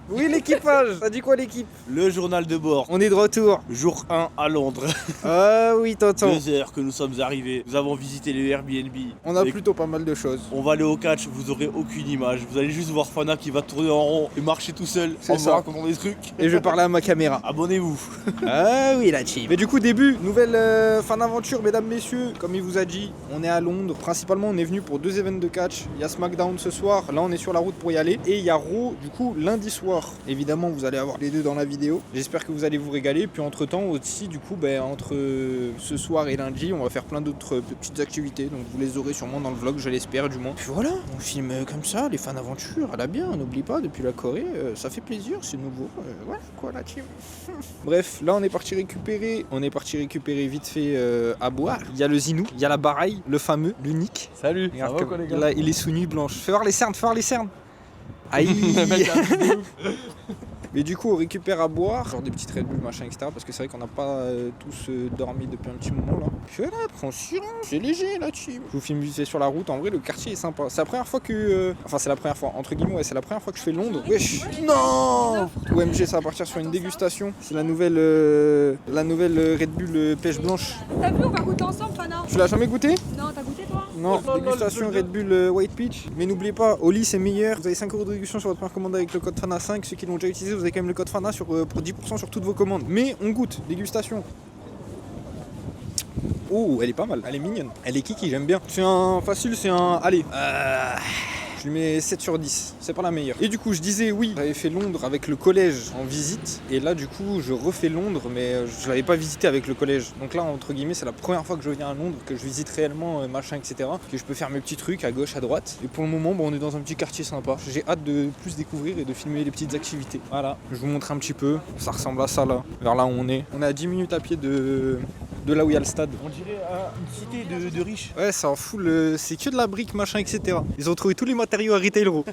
Oui, l'équipage. T'as dit quoi, l'équipe? Le journal de bord. On est de retour. Jour 1 à Londres. Ah oui, tonton. 2 heures que nous sommes arrivés. Nous avons visité les Airbnb. On a plutôt pas mal de choses. On va aller au catch, vous aurez aucune image. Vous allez juste voir Fana qui va tourner en rond et marcher tout seul en vous racontant des trucs. Et je vais parler à ma caméra. Abonnez-vous. Ah oui, la team. Mais du coup, début, nouvelle fin d'aventure, mesdames, messieurs. Comme il vous a dit, on est à Londres. Principalement, on est venu pour 2 événements de catch. Il y a SmackDown ce soir. Là, on est sur la route pour y aller. Et il y a Raw, du coup, lundi soir. Évidemment, vous allez avoir les deux dans la vidéo. J'espère que vous allez vous régaler. Puis entre-temps, aussi, du coup, entre ce soir et lundi, on va faire plein d'autres petites activités. Donc, vous les aurez sûrement dans le vlog, je l'espère, du moins. Puis voilà, on filme comme ça, les fins d'aventure. Elle a bien, n'oublie pas, depuis la Corée, ça fait plaisir, c'est nouveau. Ouais, quoi, la team. Bref, là, on est parti récupérer vite fait à boire. Il y a le Zinou, il y a la baraille, le fameux, l'unique. Salut, Regarde ça va quoi les gars? Là, il est sous nuit blanche. Fais voir les cernes, Aïe. Mais du coup on récupère à boire, genre des petites Red Bull machin etc. Parce que c'est vrai qu'on n'a pas tous dormi depuis un petit moment là. Puis voilà, après on s'y rend, c'est léger la team. Je vous filme vite fait sur la route, en vrai le quartier est sympa. C'est la première fois que... Enfin c'est la première fois, entre guillemets, ouais, c'est la première fois que je fais Londres. Wesh. Non. OMG, ça va partir sur une dégustation. C'est la nouvelle Red Bull pêche blanche. T'as vu, on va goûter ensemble, Fana? Tu l'as jamais goûté? Non, t'as goûté toi? Non, dégustation Red Bull White Peach. Mais n'oubliez pas, au lit c'est meilleur. Vous avez 5 € de réduction sur votre première commande avec le code FANA5. Ceux qui l'ont déjà utilisé, vous avez quand même le code FANA pour 10% sur toutes vos commandes. Mais on goûte, dégustation. Oh, elle est pas mal, elle est mignonne. Elle est kiki, j'aime bien. C'est un facile, c'est un... Allez. Je lui mets 7 sur 10, c'est pas la meilleure. Et du coup je disais oui, j'avais fait Londres avec le collège en visite. Et là du coup je refais Londres mais je l'avais pas visité avec le collège. Donc là entre guillemets c'est la première fois que je viens à Londres, que je visite réellement machin etc. Que je peux faire mes petits trucs à gauche, à droite. Et pour le moment on est dans un petit quartier sympa. J'ai hâte de plus découvrir et de filmer les petites activités. Voilà, je vous montre un petit peu, ça ressemble à ça là, vers là où on est. On est à 10 minutes à pied de là où il y a le stade. On dirait une cité de riches. Ouais, ça en fout, c'est que de la brique, machin, etc. Ils ont trouvé tous les matériaux à Retail Row.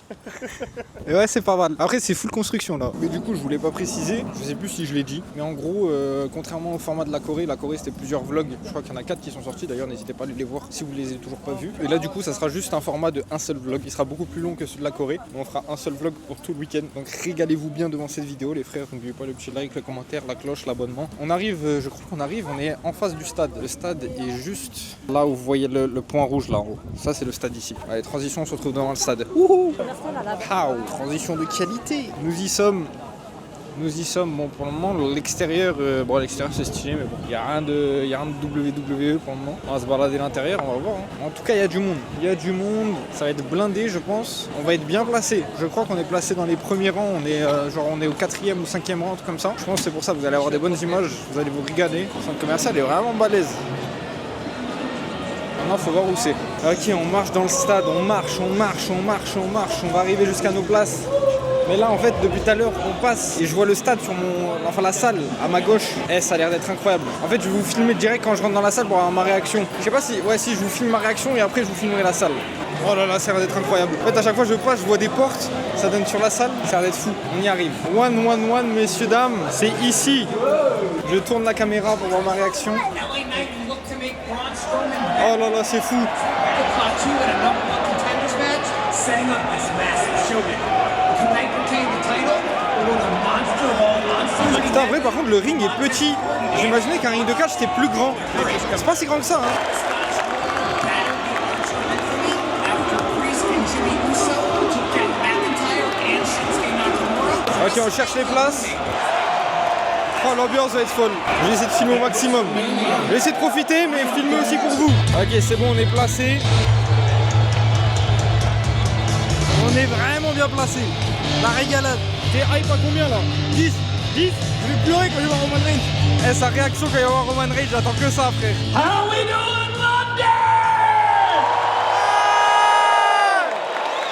Et ouais, c'est pas mal. Après, c'est full construction là. Mais du coup, je voulais pas préciser, je sais plus si je l'ai dit. Mais en gros, contrairement au format de la Corée c'était plusieurs vlogs. Je crois qu'il y en a 4 qui sont sortis. D'ailleurs, n'hésitez pas à aller les voir si vous les avez toujours pas vus. Et là, du coup, ça sera juste un format de un seul vlog. Il sera beaucoup plus long que celui de la Corée. Mais on fera un seul vlog pour tout le week-end. Donc régalez-vous bien devant cette vidéo, les frères. N'oubliez pas le petit like, le commentaire, la cloche, l'abonnement. On arrive, je crois qu'on arrive, on est en face du stade. Le stade est juste là où vous voyez le point rouge là en haut. Ça c'est le stade ici. Allez, transition, on se retrouve devant le stade. Wouhou! Pow! Transition de qualité. Nous y sommes. Bon pour le moment l'extérieur, l'extérieur c'est stylé mais bon, il y a rien de WWE pour le moment. On va se balader à l'intérieur, on va voir. En tout cas il y a du monde, ça va être blindé je pense. On va être bien placé. Je crois qu'on est placé dans les premiers rangs, on est au 4e ou 5e rang, un truc comme ça. Je pense que c'est pour ça que vous allez avoir des bonnes images, vous allez vous régaler. Le centre commercial est vraiment balèze. Maintenant faut voir où c'est. Ok, on marche dans le stade, on marche, on va arriver jusqu'à nos places. Mais là en fait depuis tout à l'heure on passe et je vois le stade sur la salle à ma gauche. Ça a l'air d'être incroyable. En fait je vais vous filmer direct quand je rentre dans la salle pour avoir ma réaction. Je sais pas si je vous filme ma réaction et après je vous filmerai la salle. Oh là là, ça a l'air d'être incroyable. En fait à chaque fois que je passe je vois des portes, ça donne sur la salle, ça a l'air d'être fou. On y arrive. 1-1-1 messieurs dames, c'est ici. Je tourne la caméra pour voir ma réaction. Oh là là, c'est fou. Putain, en vrai, par contre, le ring est petit. J'imaginais qu'un ring de catch c'était plus grand. C'est pas si grand que ça, hein. Ok, on cherche les places. Oh, l'ambiance va être folle. Je vais essayer de filmer au maximum. Je vais essayer de profiter, mais filmer aussi pour vous. Ok, c'est bon, on est placé. On est vraiment bien placé. La régalade. T'es hype à combien là? 10? Je vais pleurer quand je vais voir Roman Reigns. Sa réaction quand il va voir Roman Reigns, j'attends que ça, frère. How we doing, London?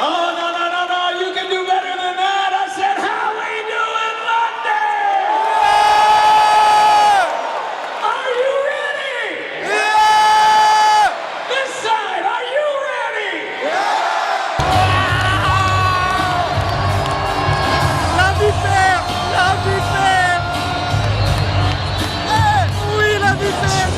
Oh no no no no! You can do better than that. I said, how we doing, London? Are you ready? Yeah! This side, are you ready? La vipère! La vipère! Oui, la vipère!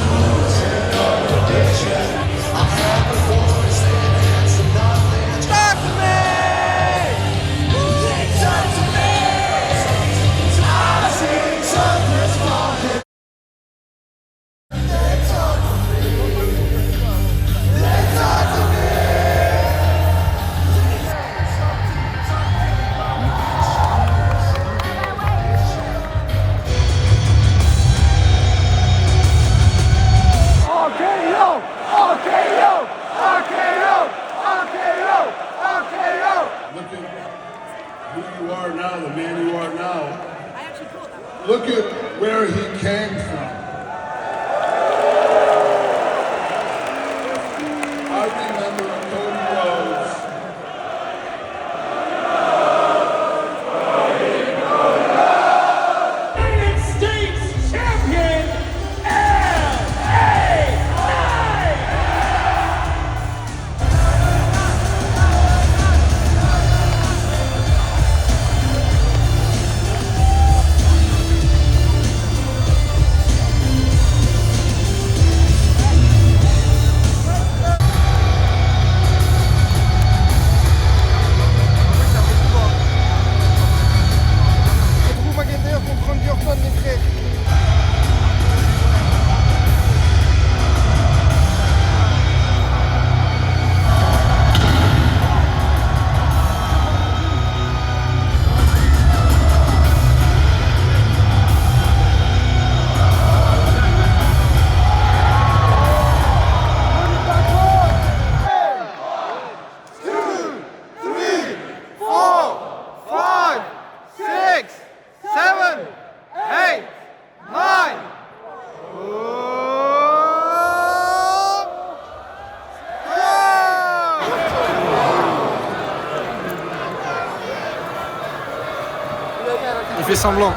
now, the man you are now. I actually pulled that one. Look at where he came from. I remember Cody Rhodes. United States champion, LA Knight! Drew McIntyre contre Randy Orton, les frères. Il fait semblant.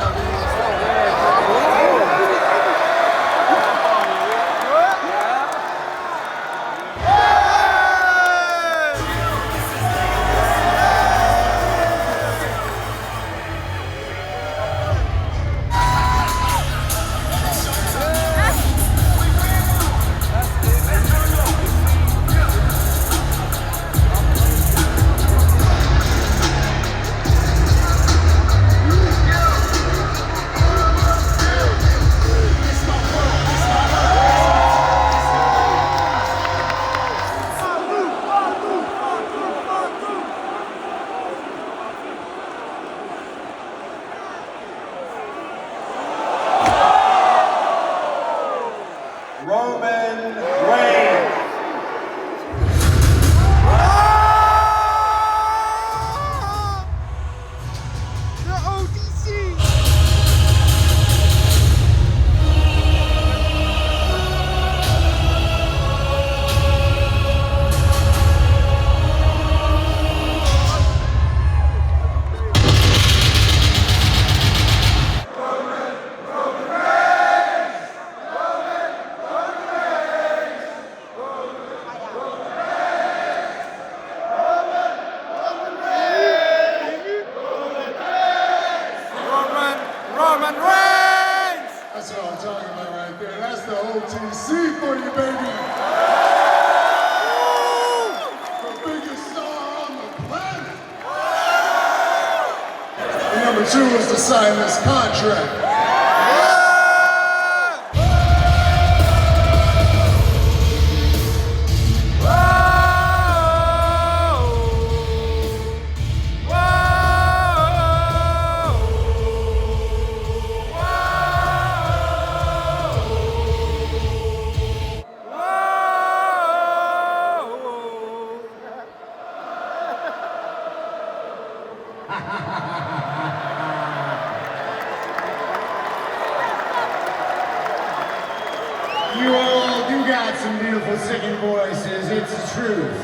Roman Reigns. Roman Reigns! That's what I'm talking about right there. That's the OTC for you, baby. The biggest star on the planet. And number two was to sign this contract. You got some beautiful singing voices, it's the truth.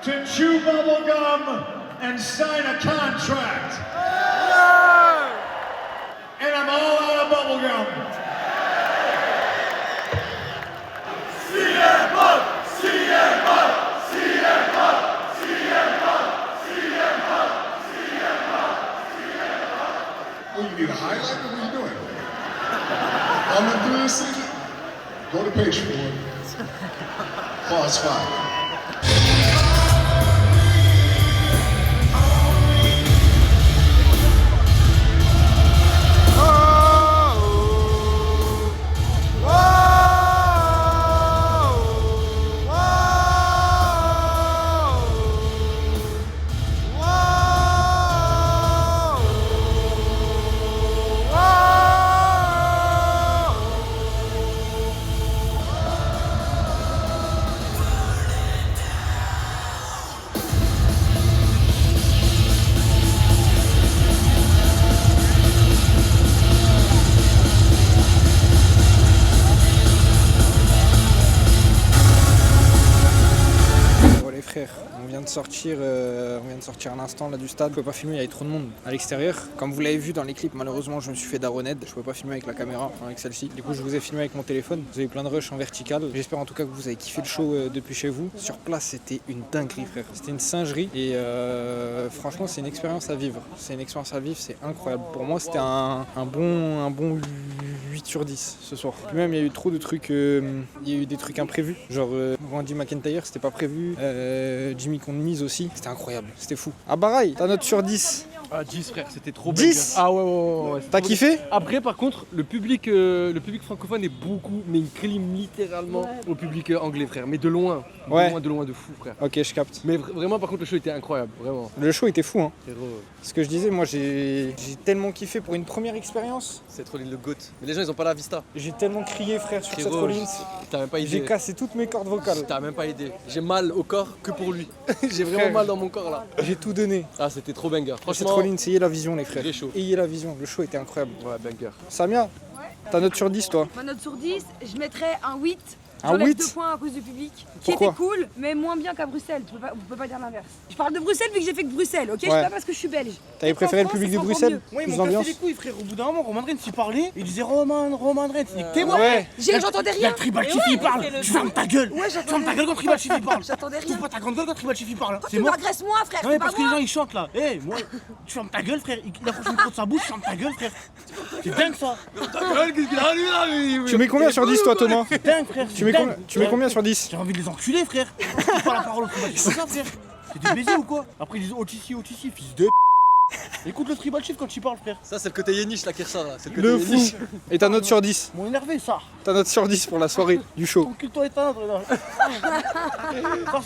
To chew bubble gum and sign a contract. And I'm all out of bubble gum. CM Punk! CM Punk! CM Punk! CM Punk! CM Punk! CM Punk! CM Punk! Oh, you need a highlight? What are you doing? see it, go to page 4. Pause 5. On vient de sortir à l'instant là du stade. Je pouvais pas filmer, il y avait trop de monde à l'extérieur. Comme vous l'avez vu dans les clips, malheureusement je me suis fait daroned. Je pouvais pas filmer avec la caméra, avec celle-ci. Du coup je vous ai filmé avec mon téléphone. Vous avez eu plein de rush en vertical. J'espère en tout cas que vous avez kiffé le show depuis chez vous. Sur place c'était une dinguerie frère. C'était une singerie et franchement c'est une expérience à vivre. C'est une expérience à vivre, c'est incroyable. Pour moi c'était un bon 8 sur 10 ce soir. Puis même il y a eu trop de trucs, il y a eu des trucs imprévus. Genre Randy McIntyre c'était pas prévu. Jimmy Condemise aussi, c'était incroyable, c'était fou. Ah Baraï, ta note sur 10? Ah 10 frère, c'était trop 10. Ah ouais. T'as kiffé? Après par contre, le public francophone est beaucoup, mais il crime littéralement au public anglais frère, mais de loin. De loin de fou frère. Ok, je capte. Mais vraiment par contre le show était incroyable, vraiment. Le show était fou hein. Héros. Ce que je disais, moi j'ai tellement kiffé pour une première expérience. C'est Rollins le GOAT. Mais les gens ils ont pas la vista. J'ai tellement crié frère sur Frérot, cette Rollins. T'as même pas J'ai idée. cassé toutes mes cordes vocales. T'as même pas idée. J'ai mal au corps que pour lui. J'ai vraiment Frère. mal dans mon corps là. J'ai tout donné. Ah c'était trop banger. Cette Franchement, Rollins, ayez la vision les frères. Très chaud. Ayez la vision, le show était incroyable. ouais banger. Samia, ta note sur 10 toi? Ma note sur 10, je mettrais un 8. Un J'enlève 8? 2 points à cause du public, qui Pourquoi était cool, mais moins bien qu'à Bruxelles. Vous pouvez pas dire l'inverse. Je parle de Bruxelles vu que j'ai fait que Bruxelles, ok? Je Ouais. sais pas parce que je suis belge. T'avais préféré le public de Bruxelles? Moi, ils Plus m'ont cassé d'ambiance? les couilles, frère. Au bout d'un moment, Roman Reigns, il parlait, il disait Roman Reigns. Il dit, t'es moi. Ouais. J'entendais Il y a rien. le Tribal Chief, il parle. Tu fermes ta gueule. Ouais, Tu fermes ta gueule quand Tribal Chief, il parle. J'entendais rien. T'ouvres pas ta grande gueule quand Tribal Chief, il parle. Pourquoi C'est tu moi. m'agresses moi, frère? Non, mais C'est parce pas que les gens moi. ils chantent là. Eh, moi, tu fermes ta gueule, frère. Il approche le micro de sa bouche, tu fermes ta gueule, frère. C'est dingue ça. Tu mets combien sur 10 toi Thomas? C'est dingue, frère. Tu mets combien sur 10? J'ai envie de les enculer, frère. C'est pas la parole au Tribal Chief comme ça, frère. C'est des baisers ou quoi? Après ils disent Otissi, fils de. Écoute le Tribal Chief quand il parle, frère. Ça c'est le côté Yenish la Kersar là. C'est le côté Le fou. Yenish. Et ta note sur 10? M'ont énervé ça. Ta note sur 10 pour la soirée du show. Encule-toi éteindre là. Ça,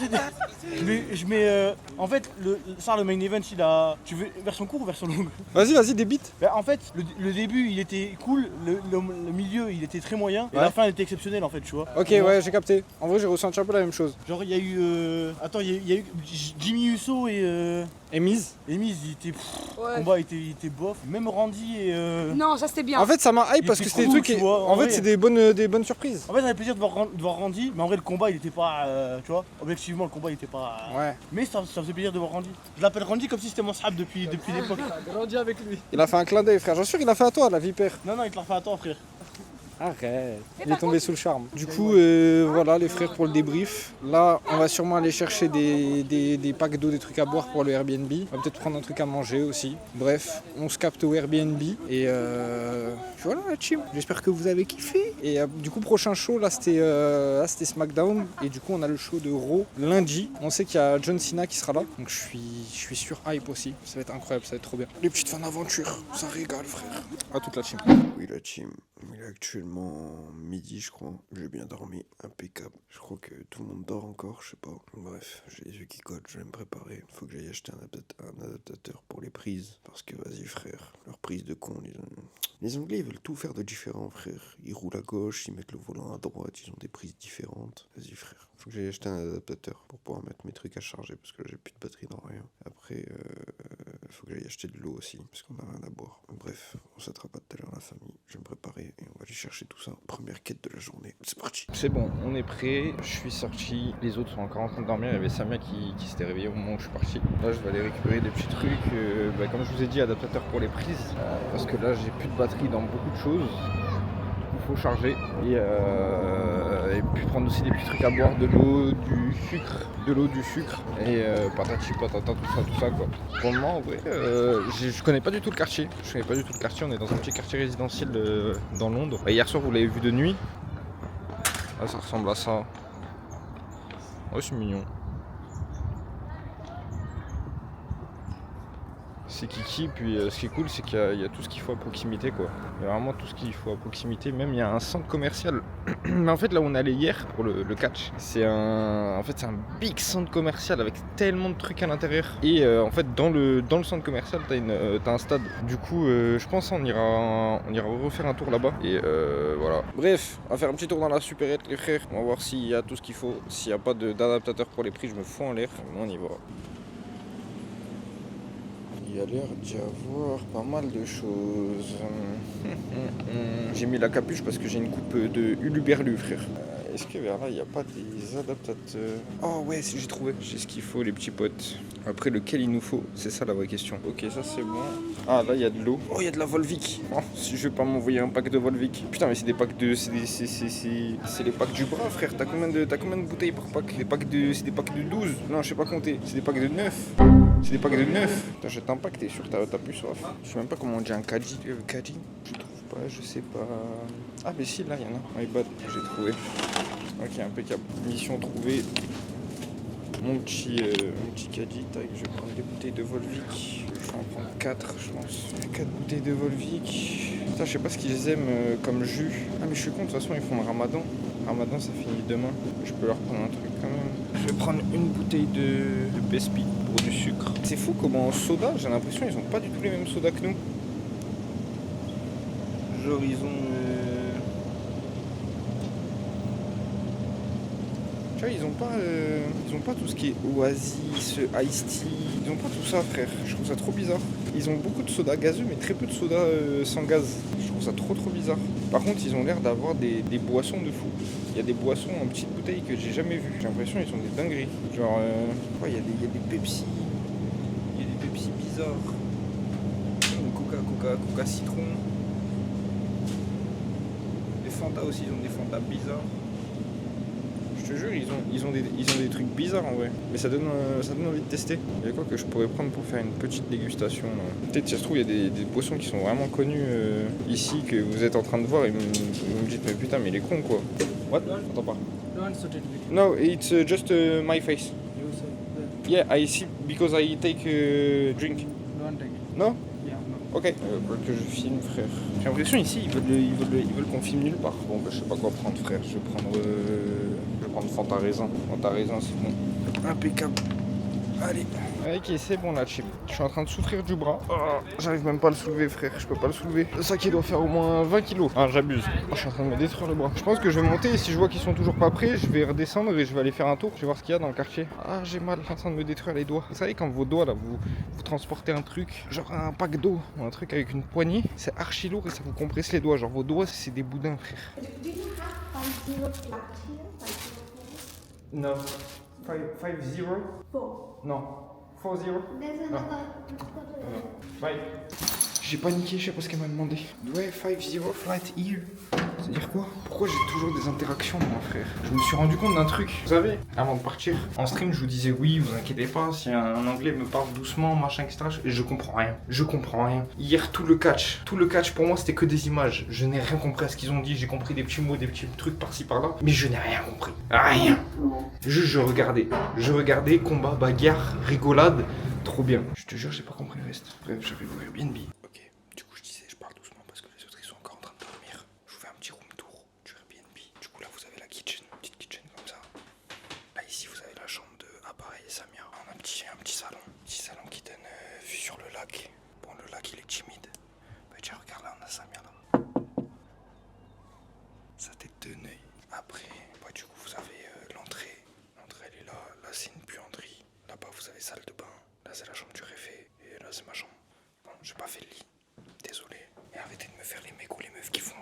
je mets en fait le main event il a. Tu veux version courte ou version longue? Vas-y, des beats. Bah, en fait le début il était cool, le milieu il était très moyen et Ouais. la fin elle était exceptionnelle en fait tu vois. Ok, ouais, j'ai capté. En vrai, j'ai ressenti un peu la même chose. Genre il y a eu attends il y a eu Jimmy Uso et Mise. Miz il était Ouais. combat il était bof. Même Randy et Non, ça c'était bien. En fait, ça m'a hype Il parce que était c'était des cool, trucs. tu vois, en En fait, vrai. c'est des bonnes surprises. en fait j'avais plaisir de voir Randy mais en vrai le combat il était pas tu vois objectivement le combat il était pas Ouais. mais ça faisait plaisir de voir Randy. Je l'appelle Randy comme si c'était mon sahab depuis l'époque. Grandi avec lui. Il a fait un clin d'œil, frère. J'en suis sûr, il a fait à toi, la vipère. Non il te l'a fait à toi frère. Arrête. Il est par tombé sous le charme. Du coup, voilà les frères pour le débrief. Là, on va sûrement aller chercher des packs d'eau, des trucs à boire pour le Airbnb. On va peut-être prendre un truc à manger aussi. Bref, on se capte au Airbnb. Et voilà la team. J'espère que vous avez kiffé. Et du coup, prochain show, là c'était SmackDown. Et du coup, on a le show de Raw lundi. On sait qu'il y a John Cena qui sera là. Donc je suis sur hype aussi. Ça va être incroyable, ça va être trop bien. Les petites fins d'aventure, ça régale frère. À toute la team. Oui, la team. Il est actuellement midi, je crois. J'ai bien dormi, impeccable. Je crois que tout le monde dort encore, je sais pas. Bref, j'ai les yeux qui cotent, je vais me préparer. Faut que j'aille acheter un adaptateur pour les prises. Parce que, vas-y, frère, leurs prises de con, les Anglais, ils veulent tout faire de différent, frère. Ils roulent à gauche, ils mettent le volant à droite, ils ont des prises différentes. Vas-y, frère. Faut que j'aille acheter un adaptateur pour pouvoir mettre mes trucs à charger parce que là, j'ai plus de batterie dans rien. Après, faut que j'aille acheter de l'eau aussi parce qu'on a rien à boire. Bref, on s'attrapera tout à l'heure la famille. Je vais me préparer et on va aller chercher tout ça. Première quête de la journée. C'est parti. C'est bon, on est prêt, je suis sorti, les autres sont encore en train de dormir, il y avait Samia qui s'était réveillée au moment où je suis parti. Là je vais aller récupérer des petits trucs, comme je vous ai dit, adaptateur pour les prises, parce que là j'ai plus de batterie dans beaucoup de choses. coup faut charger et puis prendre aussi des petits trucs à boire, de l'eau, du sucre et patati patata, tout ça quoi. Pour le moment en vrai, je connais pas du tout le quartier. On est dans un petit quartier résidentiel dans Londres. Et hier soir vous l'avez vu de nuit. Là ça ressemble à ça. Ouais c'est mignon. C'est kiki, puis ce qui est cool c'est qu'il y a tout ce qu'il faut à proximité quoi. Il y a vraiment tout ce qu'il faut à proximité, même il y a un centre commercial. Mais en fait là où on est allé hier pour le catch, c'est un big centre commercial avec tellement de trucs à l'intérieur. Et en fait dans le centre commercial t'as un stade. Du coup je pense on ira refaire un tour là-bas. Et voilà. Bref, on va faire un petit tour dans la supérette les frères. On va voir s'il y a tout ce qu'il faut. S'il n'y a pas d'adaptateur pour les prix, je me fous en l'air. On y va. Il y a l'air d'y avoir pas mal de choses. J'ai mis la capuche parce que j'ai une coupe de Uluberlu, frère. Est-ce que vers là, il n'y a pas des adaptateurs? Oh ouais, j'ai trouvé. J'ai ce qu'il faut, les petits potes. Après, lequel il nous faut? C'est ça la vraie question. Ok, ça c'est bon. Ah, là, il y a de l'eau. Oh, il y a de la Volvic. Oh, si je vais pas m'envoyer un pack de Volvic. Putain, mais c'est des packs de... C'est les packs du bras, frère. T'as combien de bouteilles par pack? C'est des packs de 12. Non, je sais pas compter. C'est des packs de 9. C'est des packs de 9. T'achètes un pack, t'es sûr, t'as plus soif. Je sais même pas comment on dit un caddie. Caddie? Je trouve pas, je sais pas. Ah, mais si, là, il y en a. My bad, j'ai trouvé. Ok, impeccable. Mission trouvée. Mon petit caddie, tac, je vais prendre des bouteilles de Volvic. Je vais en prendre 4, je pense. 4 bouteilles de Volvic. Putain, je sais pas ce qu'ils aiment comme jus. Ah, mais je suis con, de toute façon, ils font le ramadan. Ramadan, ça finit demain. Je peux leur prendre un truc quand même. Je vais prendre une bouteille de Bespi pour du sucre. C'est fou comment en soda, j'ai l'impression ils ont pas du tout les mêmes sodas que nous. Genre ils ont... Tu vois, ils ont pas tout ce qui est Oasis, Ice Tea. Ils ont pas tout ça, frère. Je trouve ça trop bizarre. Ils ont beaucoup de sodas gazeux, mais très peu de sodas sans gaz. Je trouve ça trop bizarre. Par contre, ils ont l'air d'avoir des boissons de fou. Il y a des boissons en petites bouteilles que j'ai jamais vues. J'ai l'impression qu'ils sont des dingueries. Genre, ouais, il y a des Pepsi. Il y a des Pepsi bizarres. Coca citron. Des Fanta aussi, ils ont des Fanta bizarres. Je te jure, ils ont des trucs bizarres en vrai. Mais ça donne envie de tester. Il y a quoi que je pourrais prendre pour faire une petite dégustation là. Peut-être si ça se trouve, il y a des boissons qui sont vraiment connues ici que vous êtes en train de voir et vous me dites mais putain mais il est con quoi. What? J'entends pas. No, it's just my face. Yeah, I see because I take a drink. No? Ok. Quoi que je filme, frère. J'ai l'impression ici ils veulent qu'on filme nulle part. Bon bah je sais pas quoi prendre, frère. Je vais prendre Fanta raisin. Fanta raisin c'est bon. Impeccable. Allez. Ok, c'est bon là, chip. Je suis en train de souffrir du bras. Oh, j'arrive même pas à le soulever, frère. Je peux pas le soulever. Le sac il doit faire au moins 20 kilos. Ah, j'abuse. Oh, je suis en train de me détruire le bras. Je pense que je vais monter et si je vois qu'ils sont toujours pas prêts, je vais redescendre et je vais aller faire un tour. Je vais voir ce qu'il y a dans le quartier. Ah, j'ai mal. Je suis en train de me détruire les doigts. Vous savez, quand vos doigts là, vous transportez un truc, genre un pack d'eau ou un truc avec une poignée, c'est archi lourd et ça vous compresse les doigts. Genre vos doigts, c'est des boudins, frère. Non. 5-0? Non. 4-0? Bye. J'ai paniqué, je sais pas ce qu'elle m'a demandé. Ouais, 5-0 flight here. C'est-à-dire quoi? Pourquoi j'ai toujours des interactions, mon frère? Je me suis rendu compte d'un truc. Vous savez, avant de partir, en stream, je vous disais oui, vous inquiétez pas, si un anglais me parle doucement, machin, etc. Et je comprends rien. Je comprends rien. Hier, tout le catch pour moi, c'était que des images. Je n'ai rien compris à ce qu'ils ont dit. J'ai compris des petits mots, des petits trucs par-ci par-là. Mais je n'ai rien compris. Rien. Juste, je regardais. Combat, bagarre, rigolade. Trop bien. Je te jure, j'ai pas compris le reste. Bref, j'arrive au Airbnb. Ok, du coup, je disais, je parle doucement parce que les autres, ils sont encore en train de dormir. Je vous fais un petit room tour du Airbnb. Du coup, là, vous avez la kitchen, une petite kitchen comme ça. Là, ici, vous avez la chambre de Abba et Samia. On a un petit salon. Petit salon qui donne vue sur le lac. Bon, le lac, il est timide. Bah, tiens, regarde là, on a Samia là. Sa tête de nez. Après, bah, du coup, vous avez l'entrée. L'entrée, elle est là. Là, c'est une buanderie. Là-bas, vous avez salle de bain. Là, c'est la chambre du réfé. Et là, c'est ma chambre. Bon, j'ai pas fait le lit. Désolé. Et arrêtez de me faire les mecs ou les meufs qui font...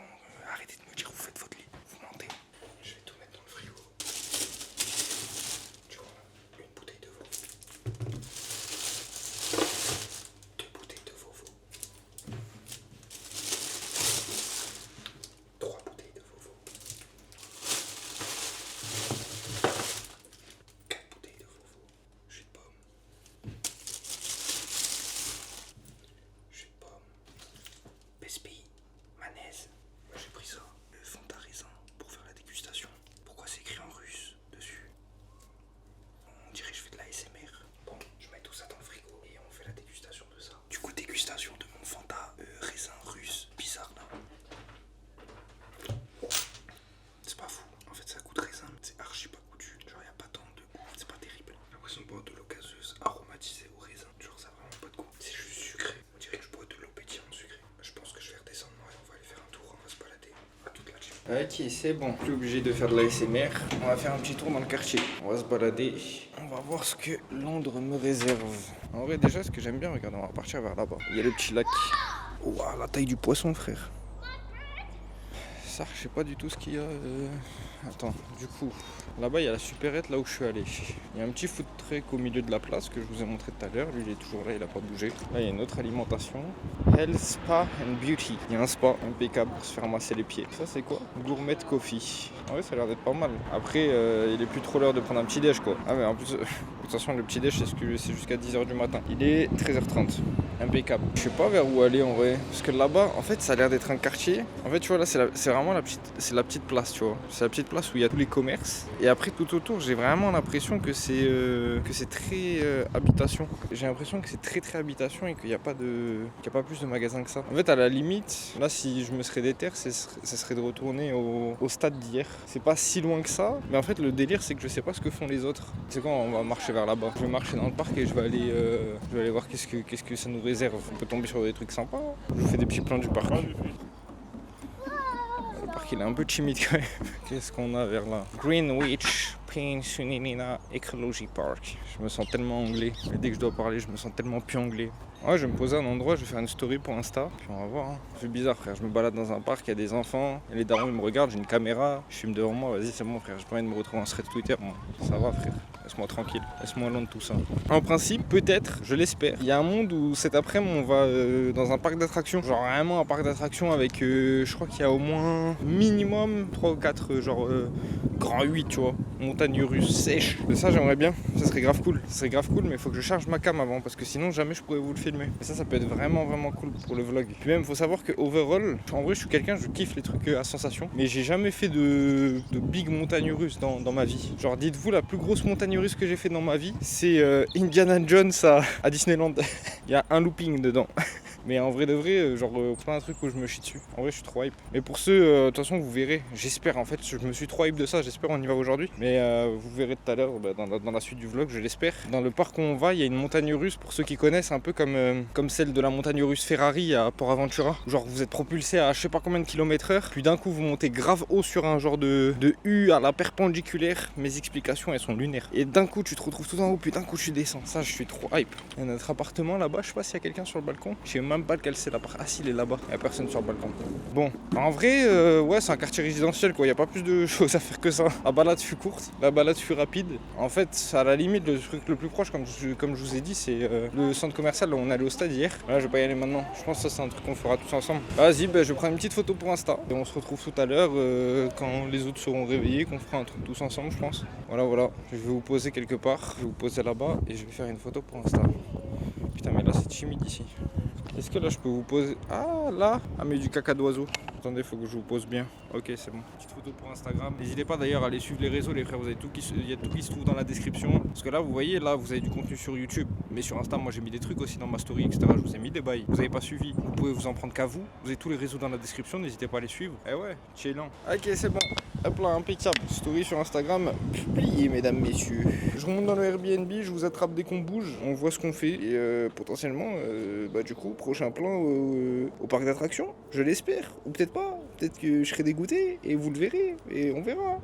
arrêtez de me dire vous faites votre lit. Vous mentez. Je vais tout mettre dans le frigo. Tu vois, une bouteille de Vovo. 2 bouteilles de Vovo. 3 bouteilles. Ok, c'est bon. Plus obligé de faire de la SMR. On va faire un petit tour dans le quartier. On va se balader. On va voir ce que Londres me réserve. En vrai, déjà, ce que j'aime bien, regarde, on va partir vers là-bas. Il y a le petit lac. Ouah, la taille du poisson, frère. Ça, je sais pas du tout ce qu'il y a. Attends, du coup, là-bas il y a la supérette, là où je suis allé. Il y a un petit food truck au milieu de la place que je vous ai montré tout à l'heure. Lui, il est toujours là, il a pas bougé. Là, il y a une autre alimentation. Health Spa and Beauty. Il y a un spa impeccable pour se faire masser les pieds. Ça, c'est quoi? Gourmet Coffee. En vrai, ça a l'air d'être pas mal. Après, il est plus trop l'heure de prendre un petit déj, quoi. Ah, mais en plus, de toute façon, le petit déj, c'est jusqu'à 10h du matin. Il est 13h30. Impeccable. Je sais pas vers où aller en vrai. Parce que là-bas, en fait, ça a l'air d'être un quartier. En fait, tu vois, là, c'est vraiment la petite place, tu vois. C'est la petite place où il y a tous les commerces. Et après, tout autour, j'ai vraiment l'impression que c'est très habitation. J'ai l'impression que c'est très habitation et qu'il n'y a pas plus de magasins que ça. En fait, à la limite, là, si je me serais déter, ce serait de retourner au stade d'hier. C'est pas si loin que ça. Mais en fait, le délire, c'est que je sais pas ce que font les autres. C'est quand on va marcher vers là-bas. Je vais marcher dans le parc et je vais aller voir qu'est-ce que ça nous réserve. On peut tomber sur des trucs sympas. Je vous fais des petits plans du parc. Le parc il est un peu timide quand même. Qu'est-ce qu'on a vers là? Greenwich Peninsula Ecology Park. Je me sens tellement anglais. Et dès que je dois parler, je me sens tellement plus anglais. Ouais, je vais me poser à un endroit, je vais faire une story pour Insta, puis on va voir. Hein. C'est bizarre, frère. Je me balade dans un parc, il y a des enfants, et les darons ils me regardent, j'ai une caméra, je filme devant moi, vas-y, c'est bon, frère. J'ai pas envie de me retrouver en thread Twitter, moi. Ça va, frère. Laisse-moi tranquille, laisse-moi loin de tout ça. En principe, peut-être, je l'espère. Il y a un monde où cet après-midi, on va dans un parc d'attractions. Genre vraiment un parc d'attractions avec, je crois qu'il y a au moins minimum 3 ou 4, grand 8, tu vois. Montagne russe sèche. Mais ça, j'aimerais bien. Ça serait grave cool. Ça serait grave cool, mais il faut que je charge ma cam avant parce que sinon, jamais je pourrais vous le filmer. Et ça peut être vraiment cool pour le vlog. Puis même, faut savoir que overall, en vrai, je suis quelqu'un, je kiffe les trucs à sensation. Mais j'ai jamais fait de big montagne russe dans ma vie. Genre, dites-vous, la plus grosse montagne russe que j'ai fait dans ma vie, c'est Indiana Jones à Disneyland. Il y a un looping dedans. Mais en vrai de vrai, genre pas un truc où je me chie dessus. En vrai, je suis trop hype. Mais pour ceux, de toute façon, vous verrez. J'espère, en fait, je me suis trop hype de ça. J'espère on y va aujourd'hui. Mais vous verrez tout à l'heure dans la suite du vlog, je l'espère. Dans le parc où on va, il y a une montagne russe, pour ceux qui connaissent, un peu comme celle de la montagne russe Ferrari à Port Aventura. Genre, vous êtes propulsé à je sais pas combien de kilomètres/heure. Puis d'un coup, vous montez grave haut sur un genre de U à la perpendiculaire. Mes explications, elles sont lunaires. Et d'un coup, tu te retrouves tout en haut, puis d'un coup, tu descends. Ça, je suis trop hype. Il y a notre appartement là-bas. Je sais pas s'il y a quelqu'un sur le balcon. Je sais même pas lequel c'est l'appart. Ah si, il est là-bas. Il y a personne sur le balcon. Bon, en vrai, ouais, c'est un quartier résidentiel quoi. Il y a pas plus de choses à faire que ça. La balade fut courte, la balade fut rapide. En fait, à la limite, le truc le plus proche, comme je vous ai dit, c'est le centre commercial là où on allait au stade hier. Là, je vais pas y aller maintenant. Je pense que ça, c'est un truc qu'on fera tous ensemble. Vas-y, je prends une petite photo pour Insta. Et on se retrouve tout à l'heure quand les autres seront réveillés, qu'on fera un truc tous ensemble, je pense. Voilà. Je vais vous poser quelque part. Je vais vous poser là-bas et je vais faire une photo pour Insta. Putain, mais là, c'est timide ici. Est-ce que là je peux vous poser... Ah là. Ah mais du caca d'oiseau. Attendez, faut que je vous pose bien. Ok, c'est bon. Petite photo pour Instagram. N'hésitez pas d'ailleurs à aller suivre les réseaux les frères, il y a tout qui se trouve dans la description. Parce que là vous voyez, là vous avez du contenu sur YouTube. Mais sur Insta, moi j'ai mis des trucs aussi dans ma story, etc. Je vous ai mis des bails. Vous avez pas suivi. Vous pouvez vous en prendre qu'à vous. Vous avez tous les réseaux dans la description, n'hésitez pas à les suivre. Eh ouais, chillant. Ok, c'est bon. Hop là, impeccable. Story sur Instagram, publié mesdames, messieurs. Je remonte dans le Airbnb, je vous attrape dès qu'on bouge. On voit ce qu'on fait. Et potentiellement, du coup, prochain plan au parc d'attractions. Je l'espère. Ou peut-être pas. Peut-être que je serai dégoûté et vous le verrez. Et on verra.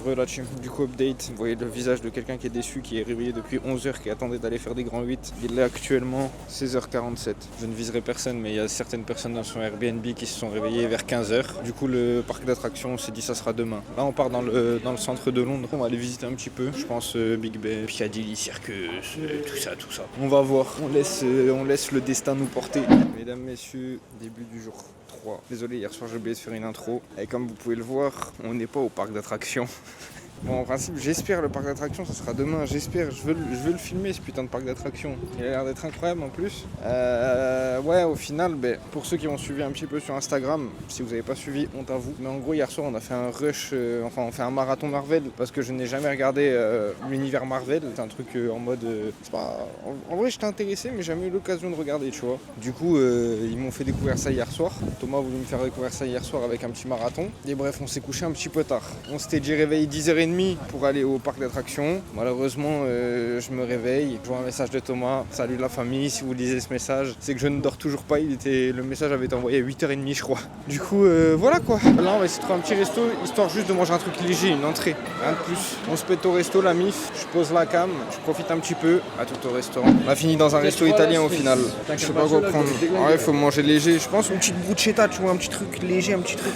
Relax, du coup update, vous voyez le visage de quelqu'un qui est déçu, qui est réveillé depuis 11h, qui attendait d'aller faire des grands 8. Il est actuellement 16h47. Je ne viserai personne, mais il y a certaines personnes dans son Airbnb qui se sont réveillées vers 15h. Du coup le parc d'attractions, on s'est dit ça sera demain. Là on part dans le centre de Londres, on va aller visiter un petit peu. Je pense Big Ben, Piccadilly Circus, tout ça. On va voir, on laisse le destin nous porter. Mesdames, messieurs, début du jour 3. Désolé, hier soir j'ai oublié de faire une intro. Et comme vous pouvez le voir, on n'est pas au parc d'attractions. Bon, en principe, j'espère le parc d'attractions, ça sera demain, j'espère. Je veux le filmer, ce putain de parc d'attractions. Il a l'air d'être incroyable en plus. Ouais, au final, pour ceux qui ont suivi un petit peu sur Instagram, si vous n'avez pas suivi, honte à vous. Mais en gros, hier soir, on a fait un rush, on fait un marathon Marvel, parce que je n'ai jamais regardé l'univers Marvel. C'est un truc en mode... c'est pas... En vrai, j'étais intéressé, mais j'ai jamais eu l'occasion de regarder, tu vois. Du coup, ils m'ont fait découvrir ça hier soir. Thomas a voulu me faire découvrir ça hier soir avec un petit marathon. Et bref, on s'est couché un petit peu tard. On s'était dit réveillé 10h30 1h30 pour aller au parc d'attractions. Malheureusement, je me réveille, je vois un message de Thomas. Salut la famille, si vous lisez ce message, c'est que je ne dors toujours pas. Le message avait été envoyé à 8h30 je crois. Du coup, voilà quoi. Là on va essayer de trouver un petit resto, histoire juste de manger un truc léger, une entrée, rien de plus. On se pète au resto, la mif, je pose la cam, je profite un petit peu, à tout au restaurant. On a fini dans un resto italien au final. Je sais pas quoi prendre. Ouais, il faut manger léger. Je pense une petite bruschetta, tu vois, un petit truc léger, un petit truc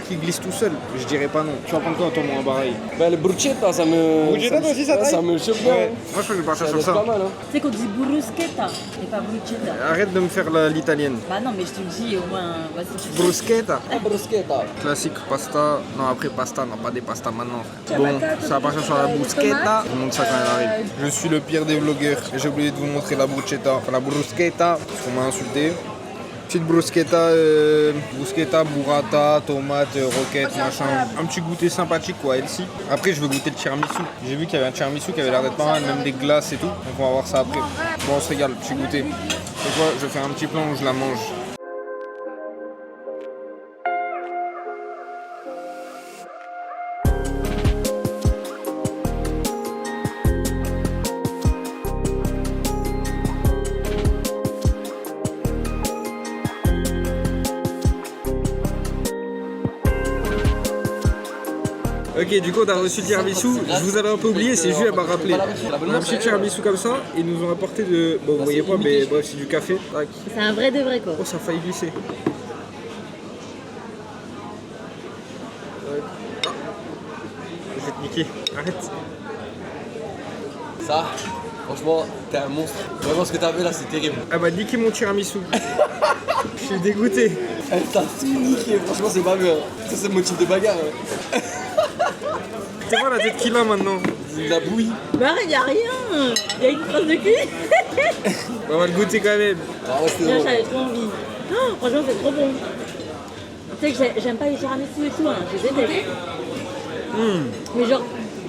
qui glisse tout seul. Je dirais pas non. Tu vas prendre quoi toi, mon pareil? Bah, le bruschetta, ça me. Bruschetta, toi aussi, ça taille? Ça me chauffe bien. Ouais. Moi, je vais partir sur ça. Pas mal, hein. Tu sais qu'on dit bruschetta et pas bruschetta. Arrête de me faire l'italienne. Bah non, mais je te le dis au moins. Vas-y. Bruschetta. Bruschetta. Classique, pasta. Non, après pasta, non, pas des pastas maintenant. Bon, ça va partir sur la bruschetta. Je vous montre ça quand elle arrive. Je suis le pire des vlogueurs. J'ai oublié de vous montrer la bruschetta. Enfin, la bruschetta, parce qu'on m'a insulté. Petite bruschetta, burrata, tomate, roquette, machin. Un petit goûter sympathique quoi, healthy. Après je veux goûter le tiramisu. J'ai vu qu'il y avait un tiramisu qui avait l'air d'être pas mal, même des glaces et tout. Donc on va voir ça après. Bon on se régale, petit goûter. C'est quoi? Je vais faire un petit plan où je la mange. Ok, du coup on a reçu le tiramisu, je vous avais un peu oublié, c'est Jules, elle m'a rappelé. On a un petit tiramisu comme ça, et ils nous ont apporté de... Bon vous voyez pas, mais bref c'est du café. Tac. C'est un vrai de vrai quoi. Oh ça a failli glisser. Ah. Je vais te niquer, arrête. Ça, franchement, t'es un monstre. Vraiment, ce que t'as fait là, c'est terrible. Elle m'a niqué mon tiramisu. Je suis dégoûté. Elle t'a tout niqué, franchement, c'est pas bien. Ça, c'est le motif de bagarre. Tu vois la tête qu'il a maintenant. C'est de la bouillie. Bah y'a rien. Y'a une trace de cul. On va le goûter quand même. Ah ouais, c'était Là drôle. j'avais trop envie. Oh, franchement c'est trop bon. Tu sais que j'aime pas les tiramisu et tout, hein. Je les déteste. Mais genre